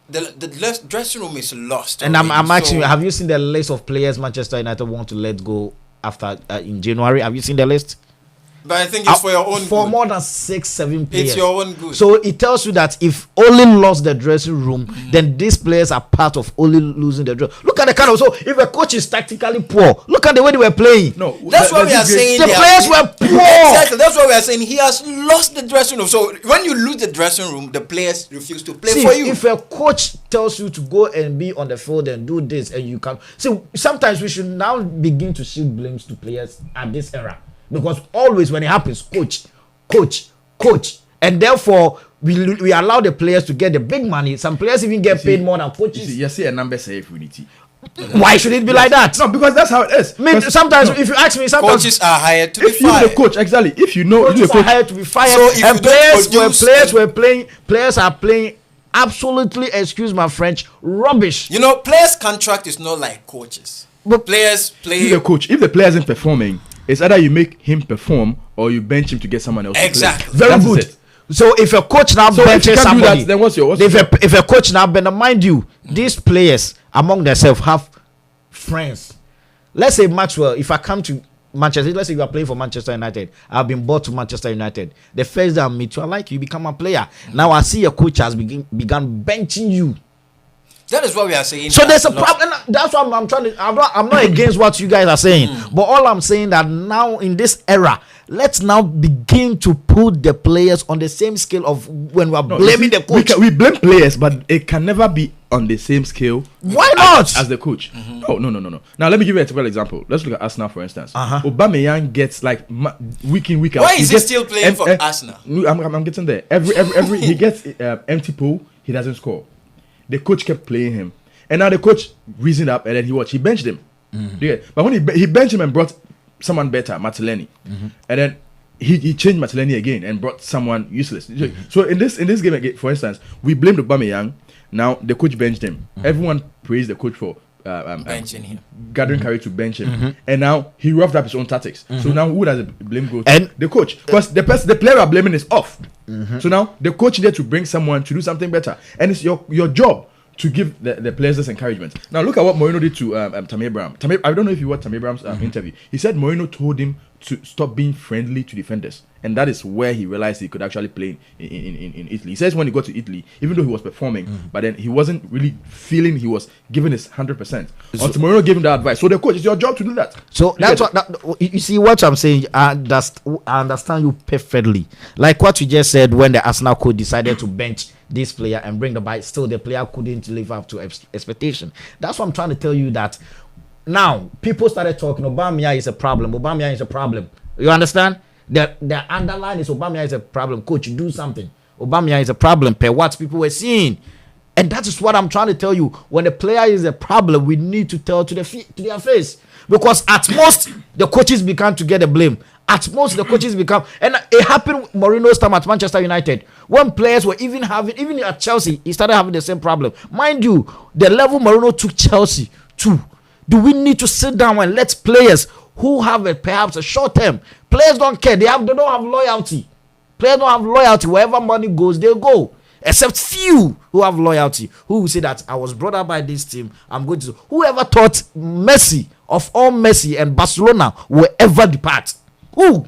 the dressing room is lost. And I'm asking you, have you seen the list of players Manchester United want to let go after in January? Have you seen the list? But I think it's for your own good. For more than 6-7 players. It's your own good. So it tells you that if Ole lost the dressing room, then these players are part of Ole losing the dressing room. Look at the kind of, so if a coach is tactically poor, look at the way they were playing. No, that's what we are saying. The players were poor. Exactly, that's what we are saying. He has lost the dressing room. So when you lose the dressing room, the players refuse to play for you. If a coach tells you to go and be on the field and do this, and you can see, sometimes we should now begin to shift blames to players at this era. Because always when it happens, coach, and therefore we allow the players to get the big money. Some players even get paid more than coaches. You see a number say unity. Why should it be like that? No, because that's how it is. I mean, sometimes if you ask me, sometimes coaches are hired to be fired. If you're the coach, exactly. If you know coaches are hired to be fired, so and players are playing absolutely, excuse my French, rubbish. Players' contract is not like coaches. But players play. If the coach, if the player isn't performing, it's either you make him perform or you bench him to get someone else. Exactly. To play. Very good. So if a coach now benches somebody, then what's if a coach now, mind you, these players among themselves have friends. Let's say Maxwell, if I come to Manchester, let's say you are playing for Manchester United. I've been bought to Manchester United. The first day I meet you, I like you, become a player. Now I see your coach has begun benching you. That is what we are saying. So there's a problem. That's what I'm trying to. I'm not against what you guys are saying, but all I'm saying that now in this era, let's now begin to put the players on the same scale of when we are blaming the coach. We blame players, but it can never be on the same scale. Why not? As the coach. No. Now let me give you a typical example. Let's look at Arsenal for instance. Aubameyang gets like week in week out. Why is he still playing for Arsenal? I'm getting there. Every he gets empty pool. He doesn't score. The coach kept playing him, and now the coach reasoned up, and then he benched him. Yeah, but when he benched him and brought someone better, Martinelli, and then he changed Martinelli again and brought someone useless. So in this game again, for instance, we blamed Aubameyang. Now the coach benched him. Everyone praised the coach for benching him, gathering courage to bench him, and now he roughed up his own tactics. So now who does the blame go to? And the coach, because the player are blaming is off. So now the coach needed to bring someone to do something better, and it's your job to give the players this encouragement. Now look at what Mourinho did to Tammy Abraham. I don't know if you watched Tammy Abraham's interview. He said Mourinho told him to stop being friendly to defenders, and that is where he realized he could actually play in Italy. He says when he got to Italy, even though he was performing, but then he wasn't really feeling he was giving his 100%. Until Mourinho gave him that advice. So the coach, it's your job to do that. So that's what you see. What I'm saying, I understand you perfectly. Like what you just said, when the Arsenal coach decided to bench this player and bring the bike, still the player couldn't live up to expectation. That's what I'm trying to tell you, that now people started talking Aubameyang is a problem. Aubameyang is a problem. You understand? The underline is Aubameyang is a problem. Coach, do something. Aubameyang is a problem per what people were seeing. And that is what I'm trying to tell you. When the player is a problem, we need to tell to their face. Because at most, the coaches began to get the blame. At most, the coaches become... And it happened with Mourinho's time at Manchester United. When players were even at Chelsea, he started having the same problem. Mind you, the level Mourinho took Chelsea to, do we need to sit down and let players who have perhaps a short term, players don't care, they don't have loyalty. Players don't have loyalty. Wherever money goes, they go. Except few who have loyalty, who will say that I was brought up by this team, I'm going to... Whoever thought Messi, of all Messi and Barcelona, will ever depart? Who?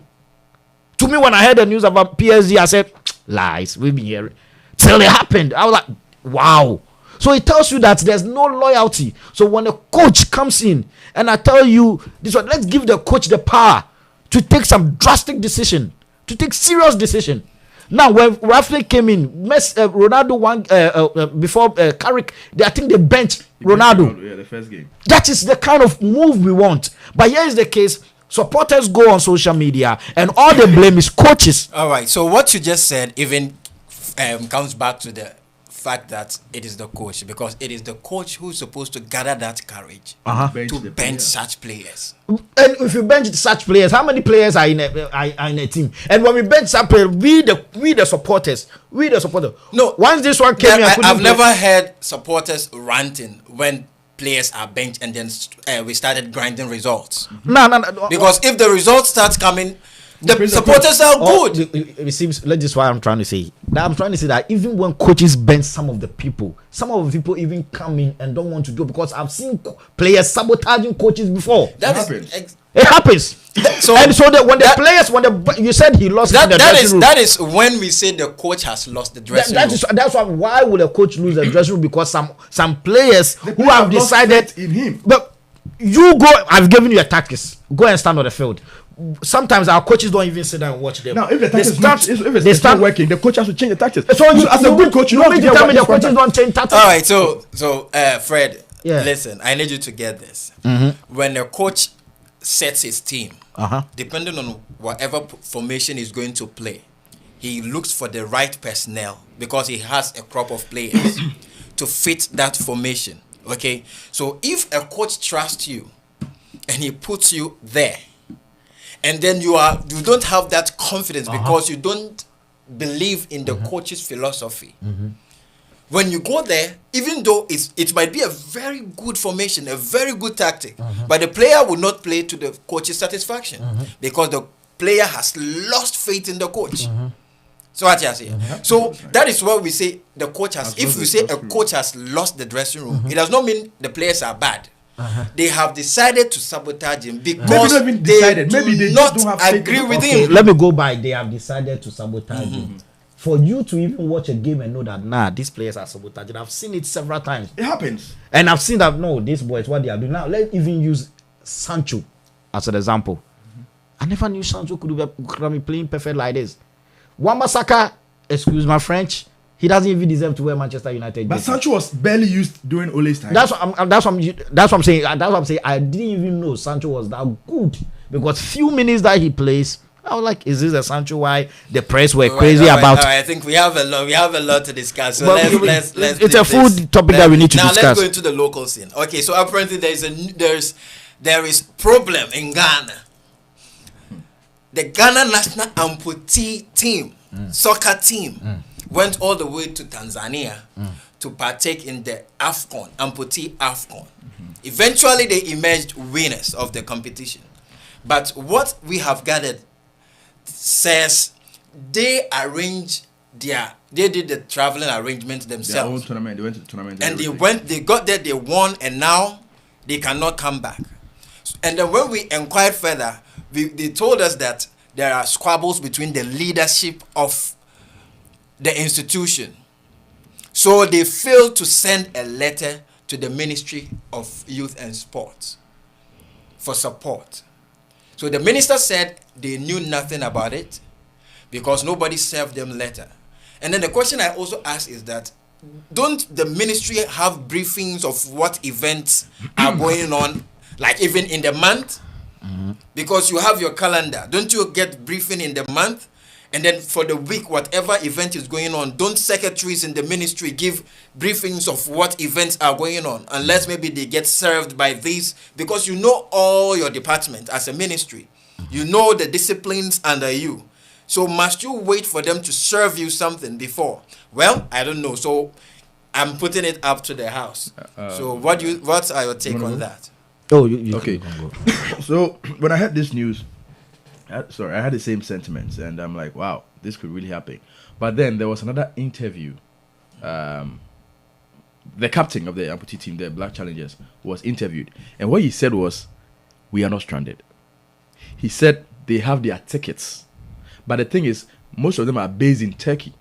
To me, when I heard the news about PSG, I said, lies, we've been hearing. Till it happened, I was like, wow. So it tells you that there's no loyalty. So when a coach comes in, and I tell you this one, let's give the coach the power to take some drastic decision, to take serious decision. Now, when Rafa came in, Ronaldo won before Carrick. I think they benched Ronaldo. Yeah, the first game. That is the kind of move we want. But here is the case. Supporters go on social media and all the blame is coaches. All right. So what you just said even comes back to the fact that it is the coach, because it is the coach who's supposed to gather that courage to bench such players. And if you bench such players, how many players are in a team? And when we bench some players, we the supporters. No, once this one came, I've never heard supporters ranting when players are benched and then we started grinding results. No. Because if the results start coming, the supporters are good. It seems. That's just why I'm trying to say. I'm trying to say that even when coaches bench some of the people even come in and don't want to do, because I've seen players sabotaging coaches before. That happens. It happens. So when the players, you said he lost the dressing room. That is when we say the coach has lost the dressing room. That's why would a coach lose the dressing room? Because some players who have decided in him. But you go. I've given you a tactics. Go and stand on the field. Sometimes our coaches don't even sit down and watch them. Now, if the tactics if it's not working, the coach has to change the tactics. So as a good coach, you don't tell me the coaches don't change tactics. All right, so Fred, listen, I need you to get this. When the coach sets his team, depending on whatever formation he's going to play, he looks for the right personnel because he has a crop of players to fit that formation. Okay, so if a coach trusts you and he puts you there, and then you don't have that confidence because you don't believe in the coach's philosophy. When you go there, even though it might be a very good formation, a very good tactic, but the player will not play to the coach's satisfaction because the player has lost faith in the coach. So what you say? So that is what we say the coach has. If we say a coach has lost the dressing room, it does not mean the players are bad. they have decided to sabotage him Maybe because not even they decided. Maybe do they not just don't have faith agree in- with Okay, him. let me go by. They have decided to sabotage him. For you to even watch a game and know that these players are sabotaging. I've seen it several times, It happens. and I've seen that these boys what they are doing now. Let's even use Sancho as an example. I never knew Sancho could be playing perfect like this. Wan-Bissaka, excuse my French, he doesn't even deserve to wear Manchester United. But jersey. Sancho was barely used during Ole's time. That's what I'm saying. That's what I'm saying. I didn't even know Sancho was that good because few minutes that he plays, I was like, is this a Sancho? Why the press were crazy about? All right, I think we have a lot to discuss. So But let's it's do a full this. topic that we need to now discuss. let's go into the local scene. Okay, so apparently there is problem in Ghana. The Ghana national amputee team, soccer team, went all the way to Tanzania to partake in the amputee AFCON. Eventually, they emerged winners of the competition. But what we have gathered says they did the traveling arrangements Their themselves. own tournament. They went to the tournament. And everything. they got there, they won, and now they cannot come back. And then when we inquired further, they told us that there are squabbles between the leadership of the institution. So they failed to send a letter to the Ministry of Youth and Sports for support. So the minister said they knew nothing about it because nobody served them letter. And then the question I also ask is that, don't the ministry have briefings of what events are going on, like even in the month? Because you have your calendar. Don't you get briefing in the month? And then for the week, whatever event is going on, don't secretaries in the ministry give briefings of what events are going on? Unless maybe they get served by these, because you know all your department as a ministry. You know the disciplines under you. So must you wait for them to serve you something before? Well, I don't know. So I'm putting it up to the house. So what are your take on that? Oh, you Okay. can go. So when I heard this news, I had the same sentiments, and I'm like, wow, this could really happen. But then there was another interview. The captain of the amputee team, the Black Challengers, was interviewed, and what he said was, "We are not stranded." He said they have their tickets, but the thing is, most of them are based in Turkey,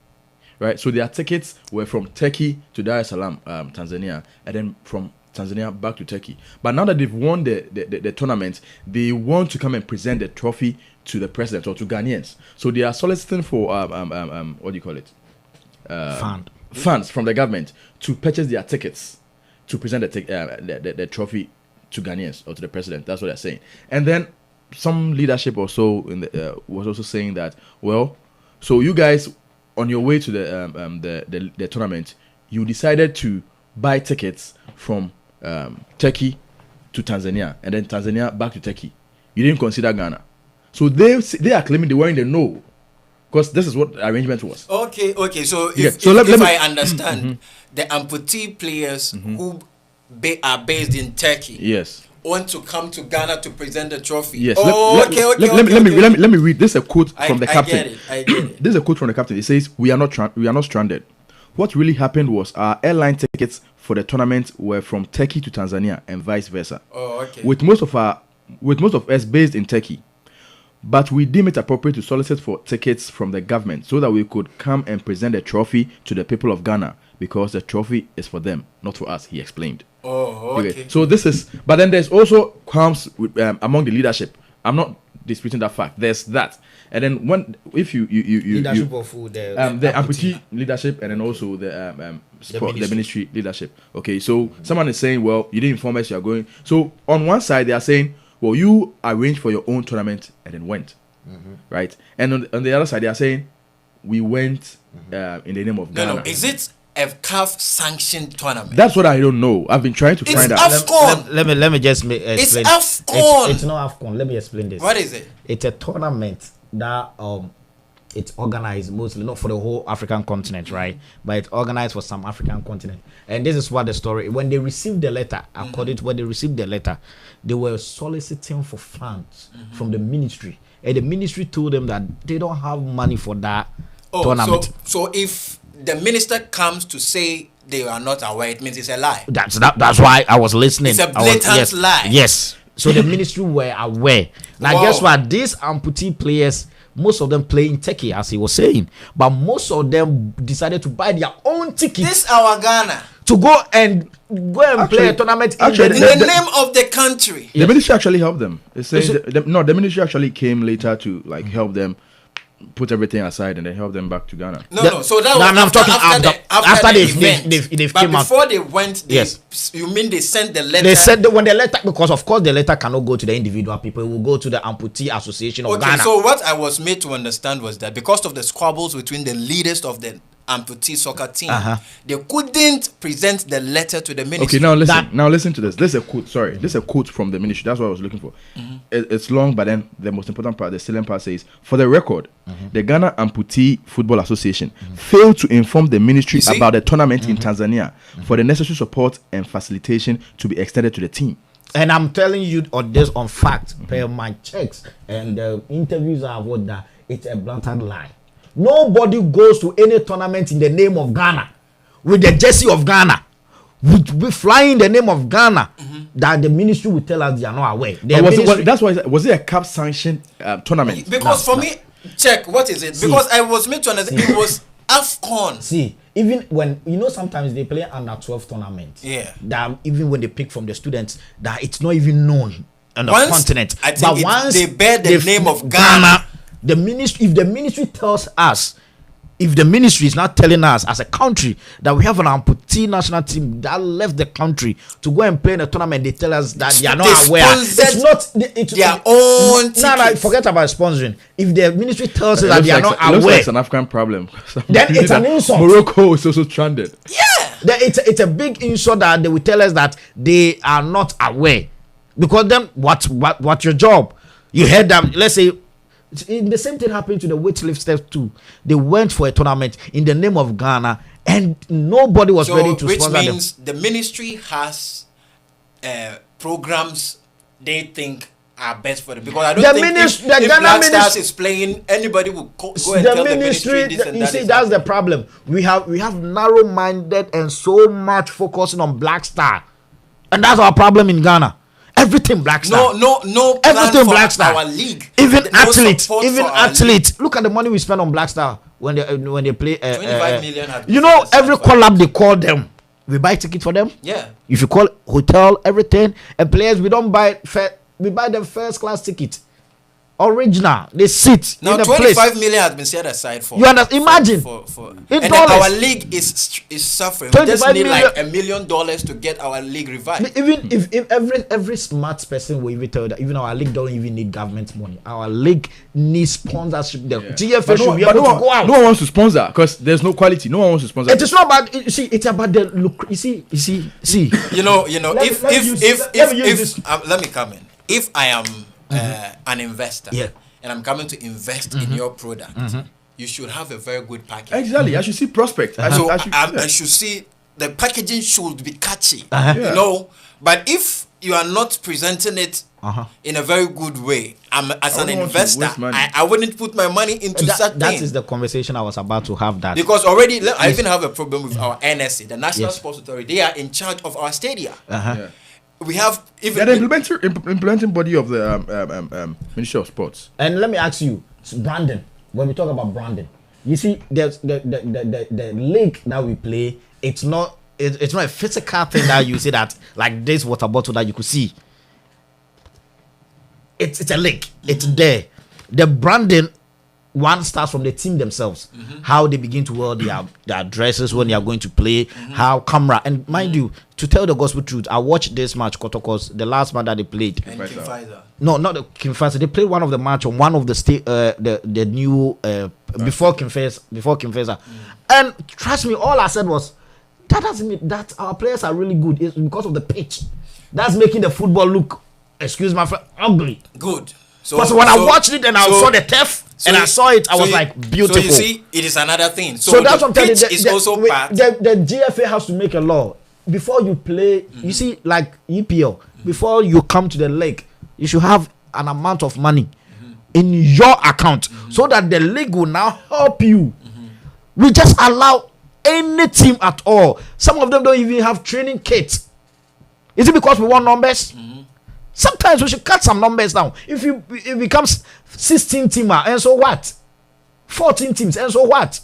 right? So their tickets were from Turkey to Dar es Salaam, Tanzania, and then from Tanzania back to Turkey. But now that they've won the tournament, they want to come and present the trophy to the president or to Ghanaians. So they are soliciting for what do you call it? Funds from the government to purchase their tickets to present the trophy to Ghanaians or to the president. That's what they're saying. And then some leadership also was also saying that, well, so you guys on your way to the tournament, you decided to buy tickets from Turkey to Tanzania, and then Tanzania back to Turkey. You didn't consider Ghana. So they are claiming they were in the know, because this is what the arrangement was. Okay. So Yeah, if, so if, let if me- I understand, the amputee players who are based in Turkey Yes. want to come to Ghana to present the trophy. Yes. Let me read. This is a quote from the captain. I get it. This is a quote from the captain. It says, we are not stranded. What really happened was our airline tickets for the tournament were from Turkey to Tanzania and vice versa. Oh, okay. With most of us based in Turkey. But we deem it appropriate to solicit for tickets from the government so that we could come and present the trophy to the people of Ghana, because the trophy is for them, not for us, he explained. Oh, okay. So this is, but then there's also qualms with, among the leadership. I'm not disputing that fact. There's that, and then if you Leadership of who? the amputee leadership, and then also the ministry leadership. Okay, so someone is saying, well, you didn't inform us you are going. So on one side they are saying, well, you arranged for your own tournament and then went, right? And on the other side they are saying, we went in the name of Ghana. No. Is it a CAF sanctioned tournament? That's what I don't know. I've been trying to find out. AFCON. Let me just explain. It's AFCON. It's not AFCON. Let me explain this. What is it? It's a tournament that it's organized mostly not for the whole African continent, right? But it's organized for some African continent. And this is what the story. When they received the letter, according to when they received the letter, they were soliciting for funds from the ministry, and the ministry told them that they don't have money for that tournament. So if the minister comes to say they are not aware, it means it's a lie. That's why I was listening. It's a blatant lie. Yes. So the ministry were aware. Now guess what? These amputee players, most of them play in Turkey, as he was saying, but most of them decided to buy their own tickets. This our Ghana To go and play a tournament in the name of the country. The ministry actually helped them. It says the ministry actually came later to like help them put everything aside and then help them back to Ghana. So that was after the event. They've but came before out. they went, you mean they sent the letter? They said that when the letter, because of course the letter cannot go to the individual people, it will go to the Amputee Association of Ghana. So what I was made to understand was that because of the squabbles between the leaders of the amputee soccer team, they couldn't present the letter to the ministry. Okay, now listen to this. This is a quote. Sorry, this is a quote from the ministry. That's what I was looking for. It's long, but then the most important part, the salient part, says, "For the record, the Ghana Amputee Football Association failed to inform the ministry about the tournament in Tanzania for the necessary support and facilitation to be extended to the team." And I'm telling you on this on fact, per my checks and the interviews I've heard, that it's a blatant lie. Nobody goes to any tournament in the name of Ghana with the jersey of Ghana. We fly in the name of Ghana. That the ministry will tell us they are not aware. That's why. Was it a cup sanctioned tournament? Because for me, check what is it? Because I was made to understand it was AFCON. See, even when sometimes they play under 12 tournaments. Yeah. That even when they pick from the students, that it's not even known on the continent. I think once they bear the name of Ghana. The ministry, if the ministry tells us, if the ministry is not telling us as a country that we have an amputee national team that left the country to go and play in a tournament, they tell us that they are not aware. It's not their own. No, forget about sponsoring. If the ministry tells us that they are not aware, it looks like it's an African problem. Then it's an insult. Morocco is also stranded. Yeah, it's a big insult that they will tell us that they are not aware. Because then, what's your job? You heard them. Let's say. The same thing happened to the weightlifters too. They went for a tournament in the name of Ghana, and nobody was ready to sponsor them. Which means the ministry has programs they think are best for them. Because I don't think if Black Stars is playing, anybody will go and tell the ministry this and that. You see, that's the problem. We have narrow-minded and so much focusing on Black Star, and that's our problem in Ghana. Everything Black Star. No. Everything Black Star. Our league. Even athletes. Look at the money we spend on Black Star when they play. 25 million. Every collab they call them, we buy ticket for them. Yeah. If you call hotel, everything, and players, we don't buy we buy them first class ticket. Original, they sit now in the 25 place. million has been set aside for. You understand? Imagine. And then our league is suffering. We just need like $1 million to get our league revived. Even if every smart person will even tell you that even our league don't even need government money. Our league needs sponsorship. The GFA should be able to go out. No one wants to sponsor because there's no quality. No one wants to sponsor. It is not about. You see, it's about the look. You see. Let me come in. If I am an investor, and I'm coming to invest in your product, you should have a very good package. Exactly, I should see prospect. I should see the packaging should be catchy, But if you are not presenting it in a very good way, as an investor, I wouldn't put my money into such thing. That is the conversation I was about to have. That because already I even have a problem with our NSA, the National Sports Authority. They are in charge of our stadia. We have even the implementing body of the Ministry of Sports. And let me ask you, branding. When we talk about branding, you see, there's the league that we play. It's not a physical thing that you see that like this water bottle that you could see. It's a league. It's there. The branding one starts from the team themselves, how they begin to wear their dresses when they are going to play, how camera, and mind you, to tell the gospel truth, I watched this match, Kotoko's, the last match that they played. No, not the Kim Faisal. They played one of the match on one of the new before Kim Faisal. And trust me, all I said was that doesn't mean that our players are really good. It's because of the pitch. That's making the football look, excuse my friend, ugly. Good. Because when I watched it and I saw the turf and I saw it, I was like, beautiful. So you see, it is another thing. So that's what I'm telling you. Is also part. The GFA has to make a law. Before you play, you see, like EPL, before you come to the league, you should have an amount of money in your account so that the league will now help you. We just allow any team at all. Some of them don't even have training kits. Is it because we want numbers? Sometimes we should cut some numbers down. If it becomes 16 teamer, and so what? 14 teams, and so what?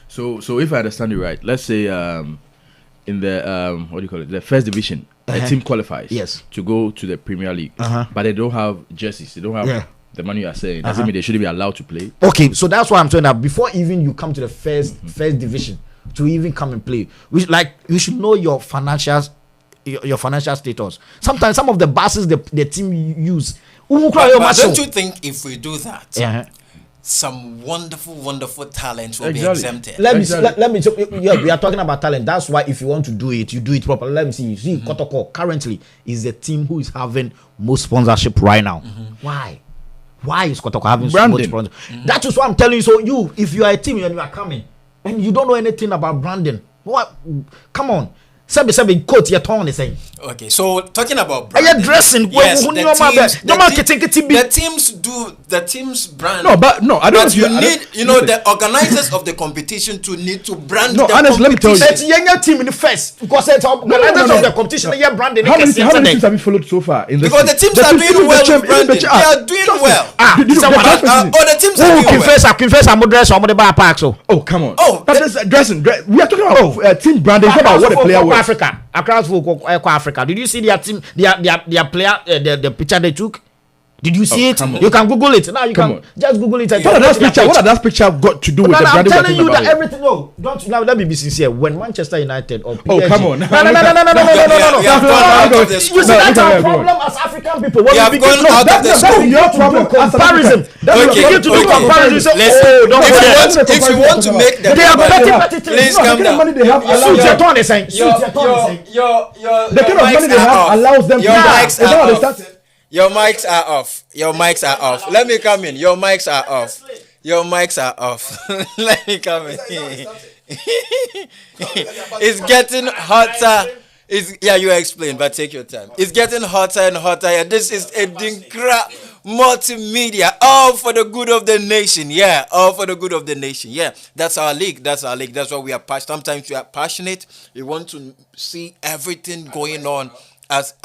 So if I understand you right, let's say in the what do you call it, the first division, a team qualifies to go to the Premier League, but they don't have jerseys, they don't have the money you are saying. Does it mean they shouldn't be allowed to play? Okay, so that's why I'm saying that before even you come to the first division to even come and play, you should know your financial status. Sometimes some of the buses the team use. But don't you think if we do that, some wonderful talents will be exempted? Let me. Yeah, we are talking about talent. That's why if you want to do it, you do it properly. Let me see. You see, Kotoko currently is the team who is having most sponsorship right now. Why? Why is Kotoko having so much sponsorship? That is what I'm telling you. So if you are a team and you are coming and you don't know anything about branding, what? Come on. Coat your tone is saying. Okay, so talking about branding, dressing, yes, the teams brand. No, but I don't. But you need, the organizers of the competition to need to brand. No, honestly, let me tell you, it's a younger team in the first because it's organizers of the competition. They are branding. How many teams have you followed so far? Because the teams are doing well. They are doing well. The teams are doing well. Confess, I'm dressed. I'm the bar park. So. Oh, come on. Oh, that's dressing. We are talking about team branding. About what the player was. Africa, across Africa. Did you see their team, their player, the picture they took? Did you see it? You can Google it. Now you can just Google it. What does that picture got to do with the branding? I'm telling you that everything. No, don't. Now let me be sincere. When Manchester United or PSG, oh, come on. No. You see that's our problem as African people. We have gone out of the school. Your problem. Comparison. Okay. To do comparison. If you want to make the please calm down. The kind of money they have allows them to. Your mics are off. Let me come in. Your mics are off. Let me come in. It's getting hotter. You explain, but take your time. It's getting hotter and hotter. And this is ADINKRA Multimedia. All for the good of the nation. Yeah, all for the good of the nation. Yeah, that's our league. That's what we are passionate. Sometimes we are passionate. We want to see everything going on as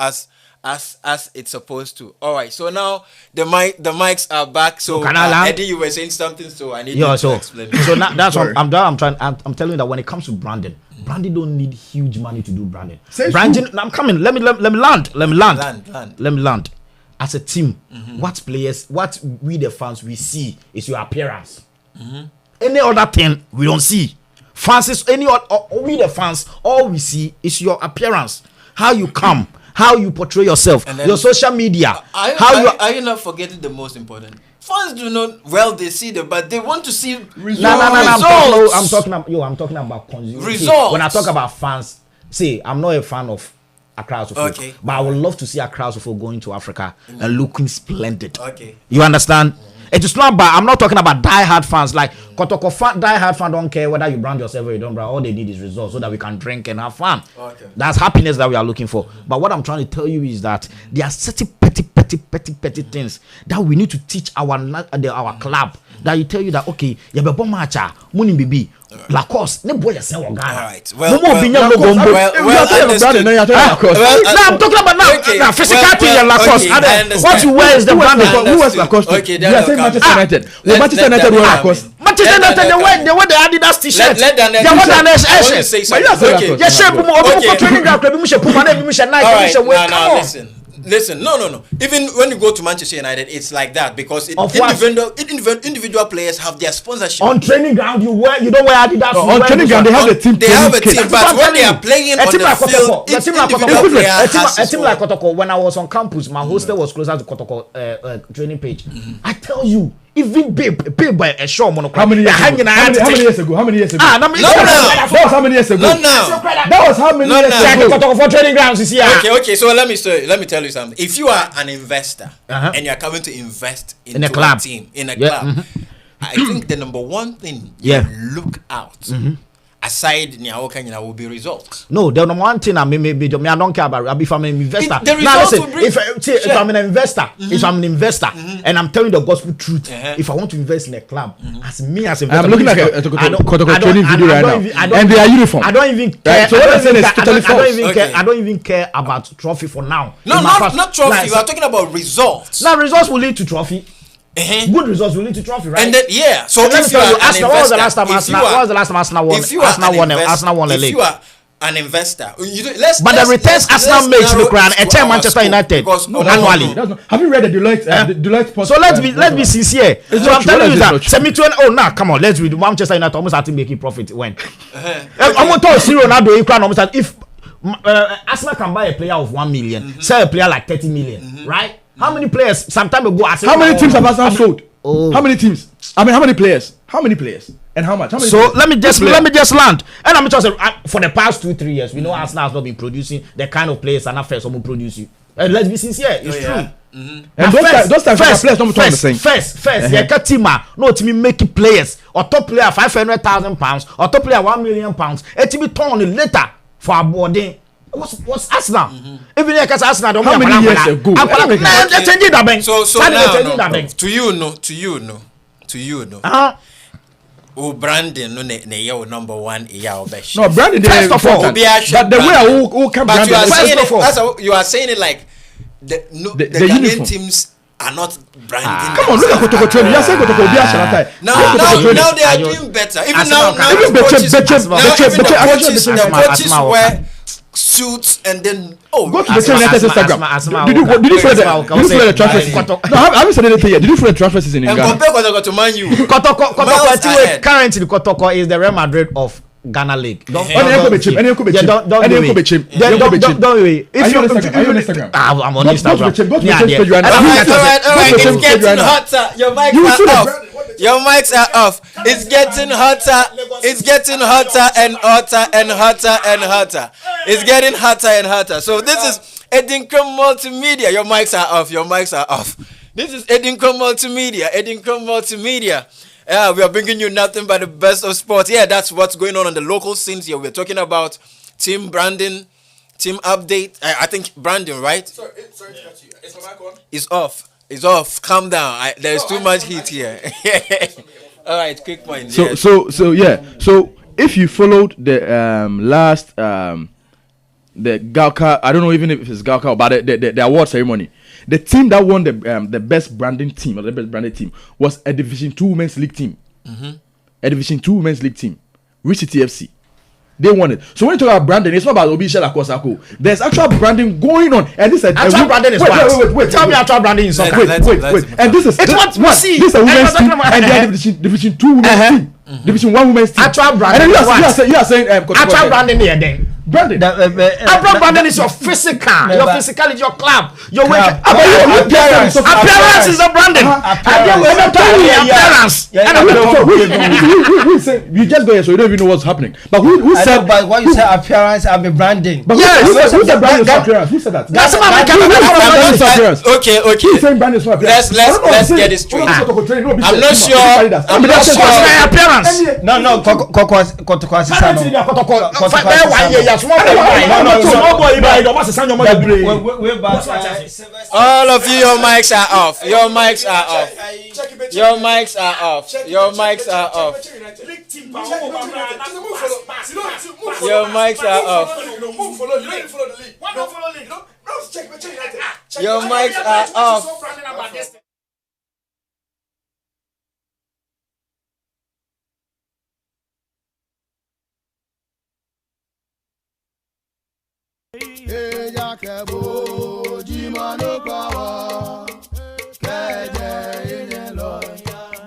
it's supposed to. All right, so now the mics are back. So Eddie, you were saying something, so I need you to explain. So now that's what I'm telling you that when it comes to branding don't need huge money to do branding. Branding. I'm coming. Let me land. As a team, what we the fans we see is your appearance. Any other thing we don't see. Fans is we the fans, all we see is your appearance. How you come. How you portray yourself, your social media. Are you not forgetting the most important? Fans do not. Well, they see them, but they want to see results. No. I'm talking about consumers. Results. When I talk about fans, see, I'm not a fan of Accra Sofo, but I would love to see Accra Sofo going to Africa and looking splendid. Okay. You understand? It is not bad. I'm not talking about die-hard fans. Like Kotoko die-hard fans don't care whether you brand yourself or you don't brand. All they need is results so that we can drink and have fun. Okay. That's happiness that we are looking for. But what I'm trying to tell you is that there are certain petty things that we need to teach our club. That you tell you that okay, you be bomb matcha, money baby. Lacoste, ne boy say Ghana. All right. Well, I'm talking about now physical thing and Lacoste. What you wear is the brand. Who was Lacoste? Okay, you are saying Manchester United. Manchester United wear Lacoste. Manchester United they wear the Adidas t-shirt. Let Daniel say something. Okay. Listen. No. Even when you go to Manchester United, it's like that because individual players have their sponsorship. On training ground, you don't wear Adidas. On training ground, they have a team. They have a team, but when they are playing on the field, a team like Kotoko. When I was on campus, my hostel was closer to Kotoko training page. I tell you. Even paid by a show monocle. How many years ago? Not now. That was how many years ago? Not now. That was how many years ago? For training grounds is here. Okay. So let me tell you something. If you are an investor and you are coming to invest in a team, in a club, I think the number one thing you look out aside Niaoka will be results. No, the number one thing I don't care about. If I'm an investor, now listen. If I'm an investor, if I'm an investor, and I'm telling the gospel truth, if I want to invest in a club, as me as investor, I'm looking at a training video right now, and they are uniform. I don't even care. So what I'm saying is totally false. I don't even care about trophy for now. No, not trophy. We are talking about results. Now results will lead to trophy. Good results will lead to trophy, right? And then so if you are an investor, what was the last time Arsenal won? Arsenal won a league. If you are an investor, but the returns Arsenal makes look around a Manchester United annually. Have you read the Deloitte? So let's be sincere. So I'm telling you that 72. Oh, now come on, let's read. Manchester United almost started making profit when. I'm going to see Ronaldo almost if Arsenal can buy a player of 1 million, sell a player like 30 million, right? How many players? Some time ago, how many teams have Arsenal sold? How many teams? I mean, how many players? How many players? And how much? So let me just land. And I'm just for the past 2-3 years, we know Arsenal has not been producing the kind of players and first someone produce you. Let's be sincere, it's true. And those types of players don't the same. First, you got team no team making players or top player £500,000 or top player £1 million. It will be torn later for a boarding. What's Arsenal? Even if Arsenal don't how many years ago? So now, to you know. Oh, Brandon, no, number one, no, Brandon. First of all, but the way I come Brandon, you are saying it like the Ghanaian teams are not branding. Come on, look at Kotoko training. You're saying Kotoko Obiashalatai. Now they are doing better. Even now the coaches wear suits and then go to the United Instagram. Did you follow the transfer season? No, I haven't said anything yet. Did you follow the transfer season in Ghana? And compare Kotoko to Man U. Kotoko currently Kotoko is the Real Madrid of Ghana League. Don't worry. If you on Instagram, I'm on Instagram. Alright, it's getting hotter. Your mics are off. Your mics are off. It's getting hotter. It's getting hotter and hotter and hotter and hotter. It's getting hotter and hotter. So this is ADINKRA Multimedia. Your mics are off. Your mics are off. This is ADINKRA Multimedia. ADINKRA Multimedia. Yeah, we are bringing you nothing but the best of sports. Yeah, that's what's going on the local scenes here. We're talking about team branding, team update. I think branding, right? Sorry to cut you. Is my mic on? It's off. It's off. Calm down. There's too much heat here. All right, quick point. So if you followed the last the Galka, I don't know even if it's Galka, but the award ceremony. The team that won the best branding team or the best branded team was a Division 2 Women's League team. A Division 2 Women's League team, Rich City FC. They won it. So when you talk about branding, it's not about Obishela Kosako. There's actual branding going on, and this is actual branding is wait. Tell me actual branding is wait. And this is what we see. This is a women's team, and they are Division 2 Women's team, Division 1 Women's team. Actual branding. And then you are saying actual branding there. Branding. Branding is your physical. Your physicality, your club, your way. Appearance is a branding. Appearance. You just go here, so you don't even know what's happening. But who said? But when you say appearance, I mean branding. But who said branding is appearance? Who said that? Okay. Who's saying branding is appearance? Let's get it straight. I'm not sure. Appearance. No. All of you, your mics are off. Your mics are off. Your mics are off. Your mics are off. Your mics are off. Your mics are off. Eja kebo jimano kwawa keje ine lo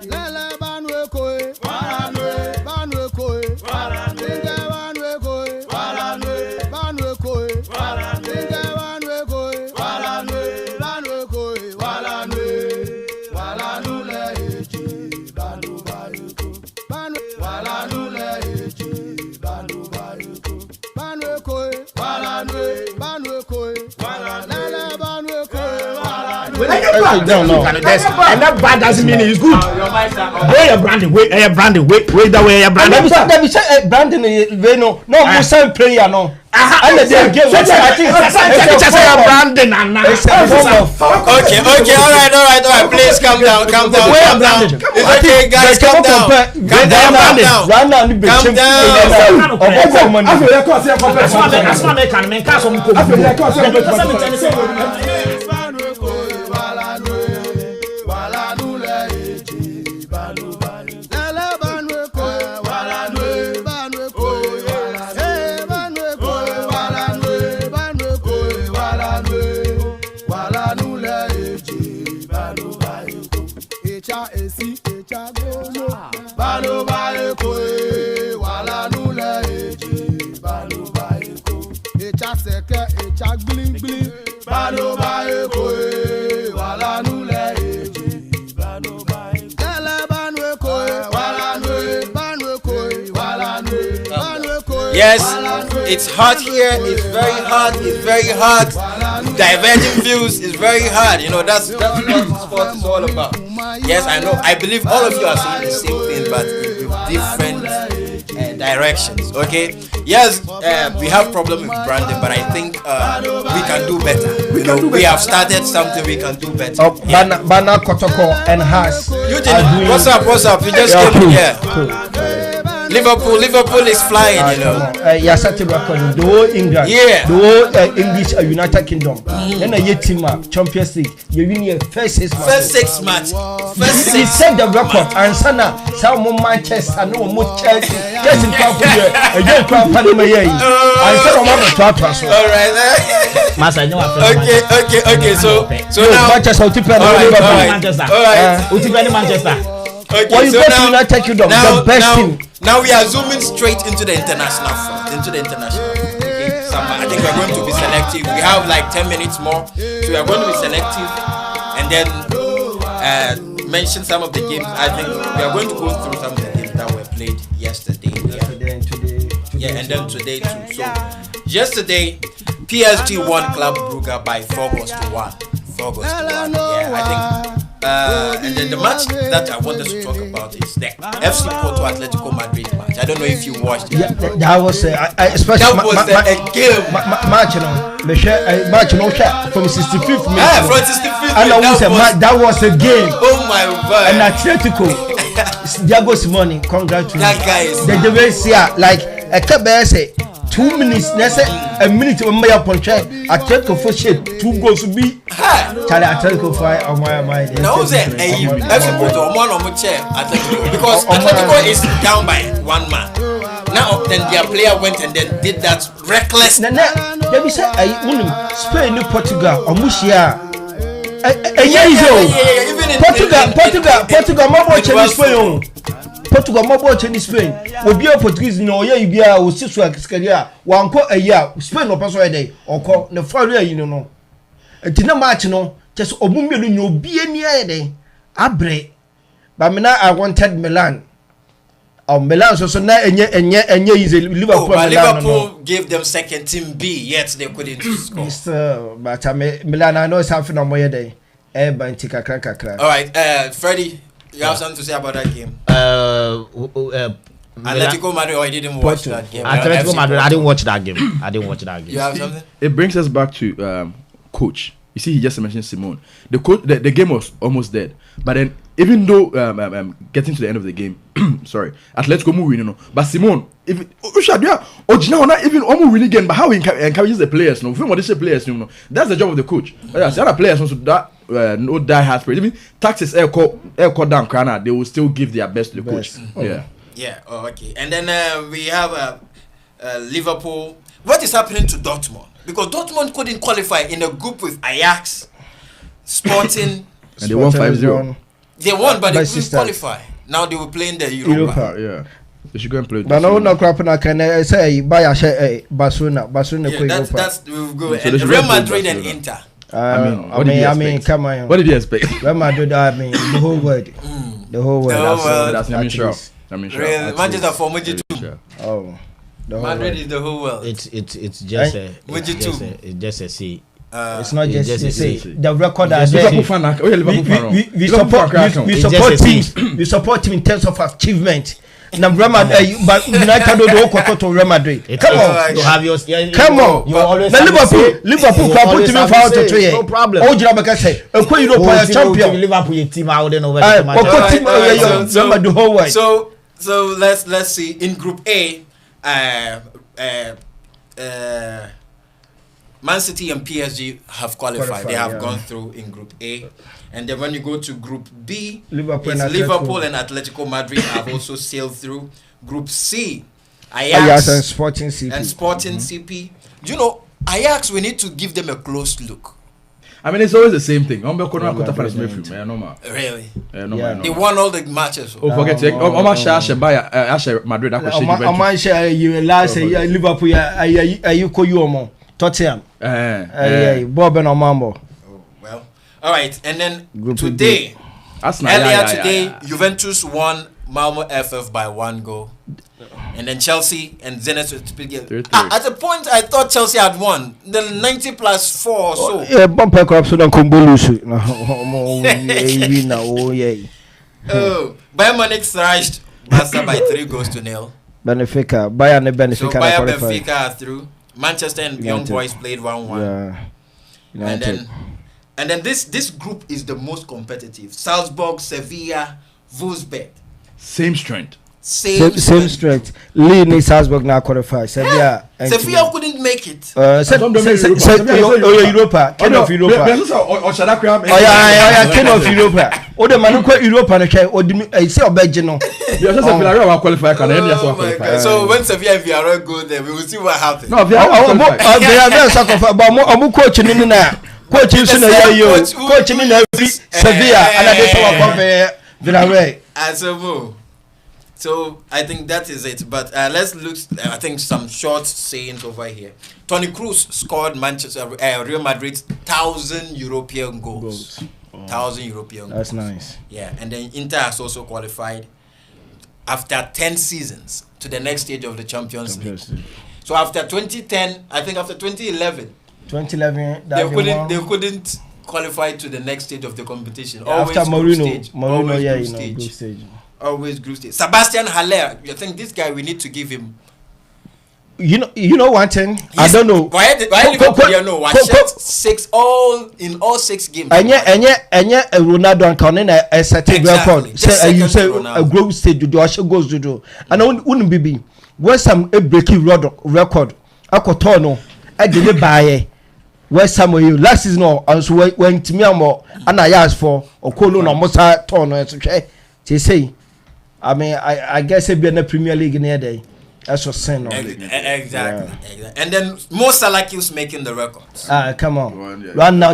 lele banwe koe banwe koe inge banwe koe banwe koe inge banwe koe banwe koe walanu le eji banu bayuko walanu le eji banu bayuko banwe koe banwe koe lele banwe koe And that bad doesn't mean it's good. Where you branding? Where that way you branding? Let me say branding. No, Musa player no. And the game. I think it's branding and Okay, all right. Please calm down. It's okay, guys. Calm down. Yes, it's hot here. It's very hot. Diverging views is very hard. You know, that's what sport is all about. Yes, I know. I believe all of you are saying the same thing, but in different directions. Okay. Yes, we have problem with branding, but I think we can do better. We have started something we can do better. Bana Kotoko and Haas. You did. What's up? You just came here. Liverpool is flying, you know. Yeah, set a record. The whole England, yeah. The whole English United Kingdom. Then a team Champions League. You win your first 6 matches. First 6 matches. He set the record. And Sana, some Manchester, no more Chelsea. Just in camp here. A young club Panama. I said, I'm not a transfer. All right. Okay. So now Manchester, Manchester. Okay, well, you so go now, to United Kingdom, the best team. Now we are zooming straight into the international front. Okay, I think we are going to be selective. We have like 10 minutes more, so we are going to be selective, and then mention some of the games. I think we are going to go through some of the games that were played yesterday. Yeah, and then today too. So yesterday, PSG won Club Brugge by 4 goals to 1. Yeah, I think. And then the match that I wanted to talk about is the FC Porto Atletico Madrid match. I don't know if you watched it. Yeah, that was especially a game. Match, from 65th minute. Yeah, from 65th minute. That was a game. Oh my God. And Atletico, Diego Simone, congratulations. That guy is. The way like a couple say 2 minutes. Let's say a minute when my contract. Atletico for shit 2 goals to be. Charlie Atletico for my mind. Now say FC Porto Atletico because Atletico is down by 1 man. Now then their player went and then did that reckless. Let me say Spain Portugal Omushia. Portugal my boy Spain. Portugal mobile Chinese Spain. Obi a Portuguese no ye bia o sisu akaskaria wanko aya Spain no paso ede okọ ne fare ayi no. Entina match no just omumielu no obi ani ayede abre. But me na I wanted Milan. Milan so na enye is Liverpool. Liverpool gave them second team B yet they couldn't score. But Milan I know something on my day. Kakra. All right, Freddie, you have something to say about that game? Atletico Madrid, I didn't watch that game. Atletico Madrid, I didn't watch that game. You have something? It brings us back to coach. You see, he just mentioned Simone. The coach, the game was almost dead. But then, even though getting to the end of the game, sorry, Atletico move winning, but Simone, even even almost winning again. But how he encourages the players, no, what they say players, that's the job of the coach. The other players also that no die hard spirit. Even taxes air call down Krana, they will still give their best to the coach. Yeah. Oh, okay. And then we have Liverpool. What is happening to Dortmund? Because Dortmund couldn't qualify in a group with Ajax, Sporting. And they won 5-0. They won, but they couldn't qualify. Now they will play in the Europa. Yeah. They should go and play. But no crap na can say buy Barcelona. Yeah, that's we'll go. So Real Madrid and Inter. I mean, come on. What did you expect? Real Madrid, the whole world. The whole world. That's sure. Real Manchester for Mujitu. Oh. Madrid is the whole world. It's just a C. It's not just just you a say city. the record as Liverpool fan. Oh, yeah, Liverpool fan. we Liverpool fan, we It's support just a teams. We support team in terms of achievement. Now, but United don't go to Real Madrid. Come on. You have your. Come on. You always Now have to say- Liverpool you can put always him have for to out to say, 3 years. no problem. Oh, Jira say, a Europe champion. Liverpool your team out then over Aye, the match. Oko team Alright, remember the whole world. So let's see in Group A, Man City and PSG have qualified. They have yeah. gone through in Group A, and then when you go to Group B, Liverpool it's and Liverpool Atletico. and Atletico Madrid have also sailed through. Group C, Ajax Ajax and Sporting CP. and Sporting CP. Do you know Ajax? We need to give them a close look. I mean, it's always the same thing. I'm quarter finals Mayfield. Man, no man. Really, Yeah. they won all the matches. Oh, forget it. I'm Ashe by Ashe Madrid. Oman share you last year Liverpool you call you omo Tottenham. Bob and Omambo. Well, all right, and then Group today. Arsenal. Earlier today, Juventus won Malmo FF by 1 goal. And then Chelsea and Zenit. 3-3. At a point, I thought Chelsea had won. The 90 plus 4 or so. Yeah, bumper crop so don't kumbulusu. Oh yeah. Oh, Bayern Munich thrashed Barca by 3 goals to 0. Benfica, Bayern and So Benfica Bayern qualified. Benfica are through. Manchester and Young United. Boys played 1-1. Yeah. United. And then this group is the most competitive. Salzburg, Sevilla, Wolfsburg. Same strength. Same strength. Lee needs Salzburg now qualified. Sevilla. Sevilla couldn't make it. Europa. King of Europa. Oh yeah, King of Europa. Oh the man who Europa no share. Oh say obeje no. Oh my God. So when Sevilla and Villarreal go there, we will see what happens. No, Villarreal sacrifice, but mo coach ni na. Coach is na yo. Coach ni na Sevilla and I dey say Villarreal. So I think that is it. But let's look. I think some short sayings over here. Toni Kroos scored Real Madrid's 1,000 European goals. 1,000 European goals. That's nice. Yeah, and then Inter has also qualified after 10 seasons to the next stage of the Champions League. So after 2010, I think after 2011, 2011 they couldn't qualify to the next stage of the competition. After Always group Mourinho, stage. yeah, Always you know, group group stage. stage. Always group stage. Sebastian Haller, I think this guy we need to give him. You know one thing. I don't know. Why Liverpool you know? All 6 games. Enye Ronaldo and Kanena a certain Exactly. record. Just Say you second say to Ronaldo. a group stage do Ashe goes to do. And wouldn't be West Ham a breaking record. Akotono I did buy West Ham you last season and so when Timiamo and I asked for Okolo no Mosa Tono to say. I mean I guess it be in the Premier League near day. That's what saying. Exactly. And then Mo Salah keeps making the records. Come on. Right Now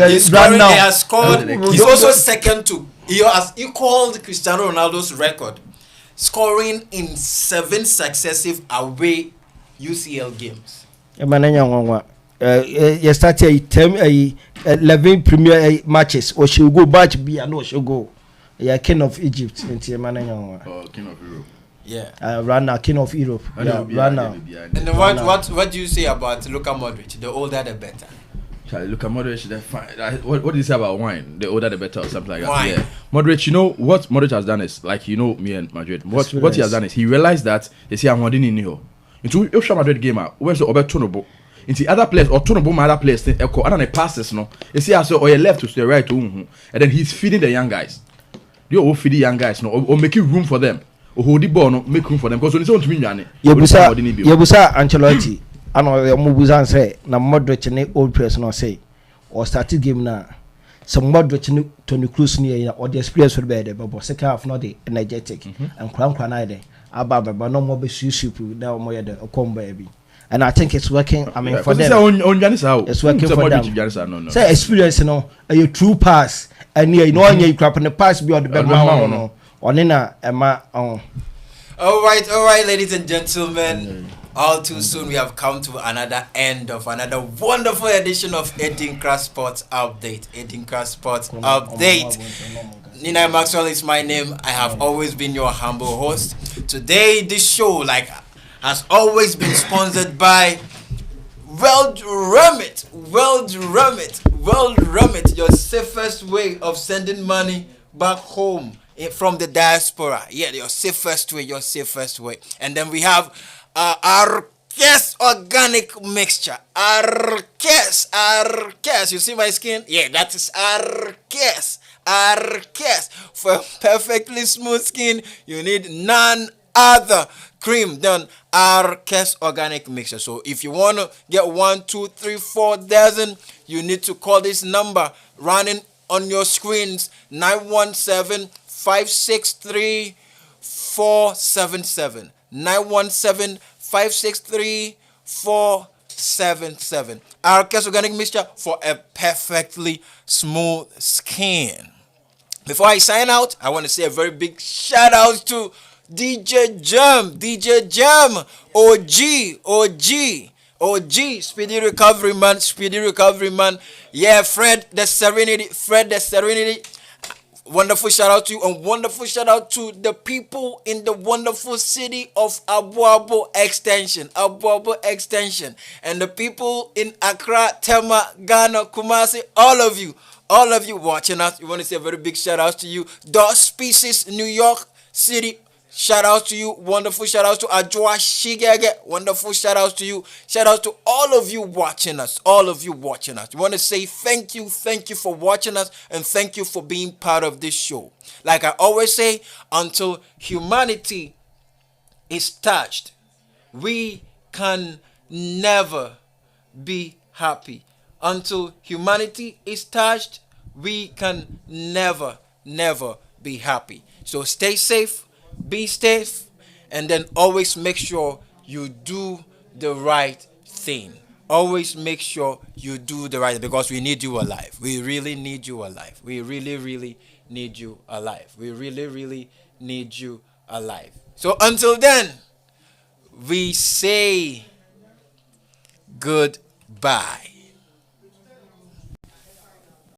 He's run scoring, now. He has scored. He's also second to. He has equaled Cristiano Ronaldo's record, scoring in 7 successive away UCL games. You start a 11 Premier matches or she'll go match B and no she'll go. Yeah, King of Egypt into King of Europe. Yeah. Run now, King of Europe. Yeah, run now. And then what do you say about Luka Modric? The older the better. Look at Modric. What do you say about wine? The older the better, or something like that. Wine. Yeah. Modric, you know what Modric has done is like me and Madrid. What he has done is he realized that they say I'm holding in here. Into if Madrid game out, where's the over Tonobo? Into other players or Tonobo my other players and then passes no. You see also or you left to the right and then he's feeding the young guys. You all feed the young guys no or making room for them. Or hold the ball no make room for them because when it's on to me Yebusa Ancelotti and Mubuzan say na Modric ne old players no say or started game na some Modric ne Toni Kroos near or the experience will be there but second half not the energetic and crank there about but no more be soup now more the combo baby. And I think it's working. I mean, for them, it's working for them. Say experience, you know, a true pass, and you know, you crap on the pass beyond the background. All right, ladies and gentlemen. All too soon, we have come to another end of another wonderful edition of ADINKRA Sports Update. ADINKRA Sports Update. Nina Maxwell is my name. I have always been your humble host. Today, this show, has always been sponsored by well ram it. Your safest way of sending money back home from the diaspora. Yeah, your safest way. And then we have Arcas organic mixture. Arcas. You see my skin? Yeah, that is Arcas. For perfectly smooth skin, you need none other cream than Arcas organic mixture. So if you want to get 1, 2, 3, 4 dozen, you need to call this number running on your screens, 917-563-477. 917-563-477. Arcas organic mixture for a perfectly smooth skin. Before I sign out, I want to say a very big shout out to DJ Jam, OG, speedy recovery man. Yeah, Fred the Serenity. Wonderful shout out to you, and wonderful shout out to the people in the wonderful city of Abuabo Extension, and the people in Accra, Tema, Ghana, Kumasi, all of you watching us. We want to say a very big shout out to you. Dot Species, New York City. Shout out to you. Wonderful shout out to Ajwa Shigege. Wonderful shout out to you. Shout out to all of you watching us. We want to say thank you for watching us, and thank you for being part of this show. Like I always say, until humanity is touched, we can never be happy. Until humanity is touched, we can never be happy. So stay safe. Be safe, and then always make sure you do the right thing. Always make sure you do the right thing, because we need you alive. We really need you alive. We really need you alive. So until then, we say goodbye.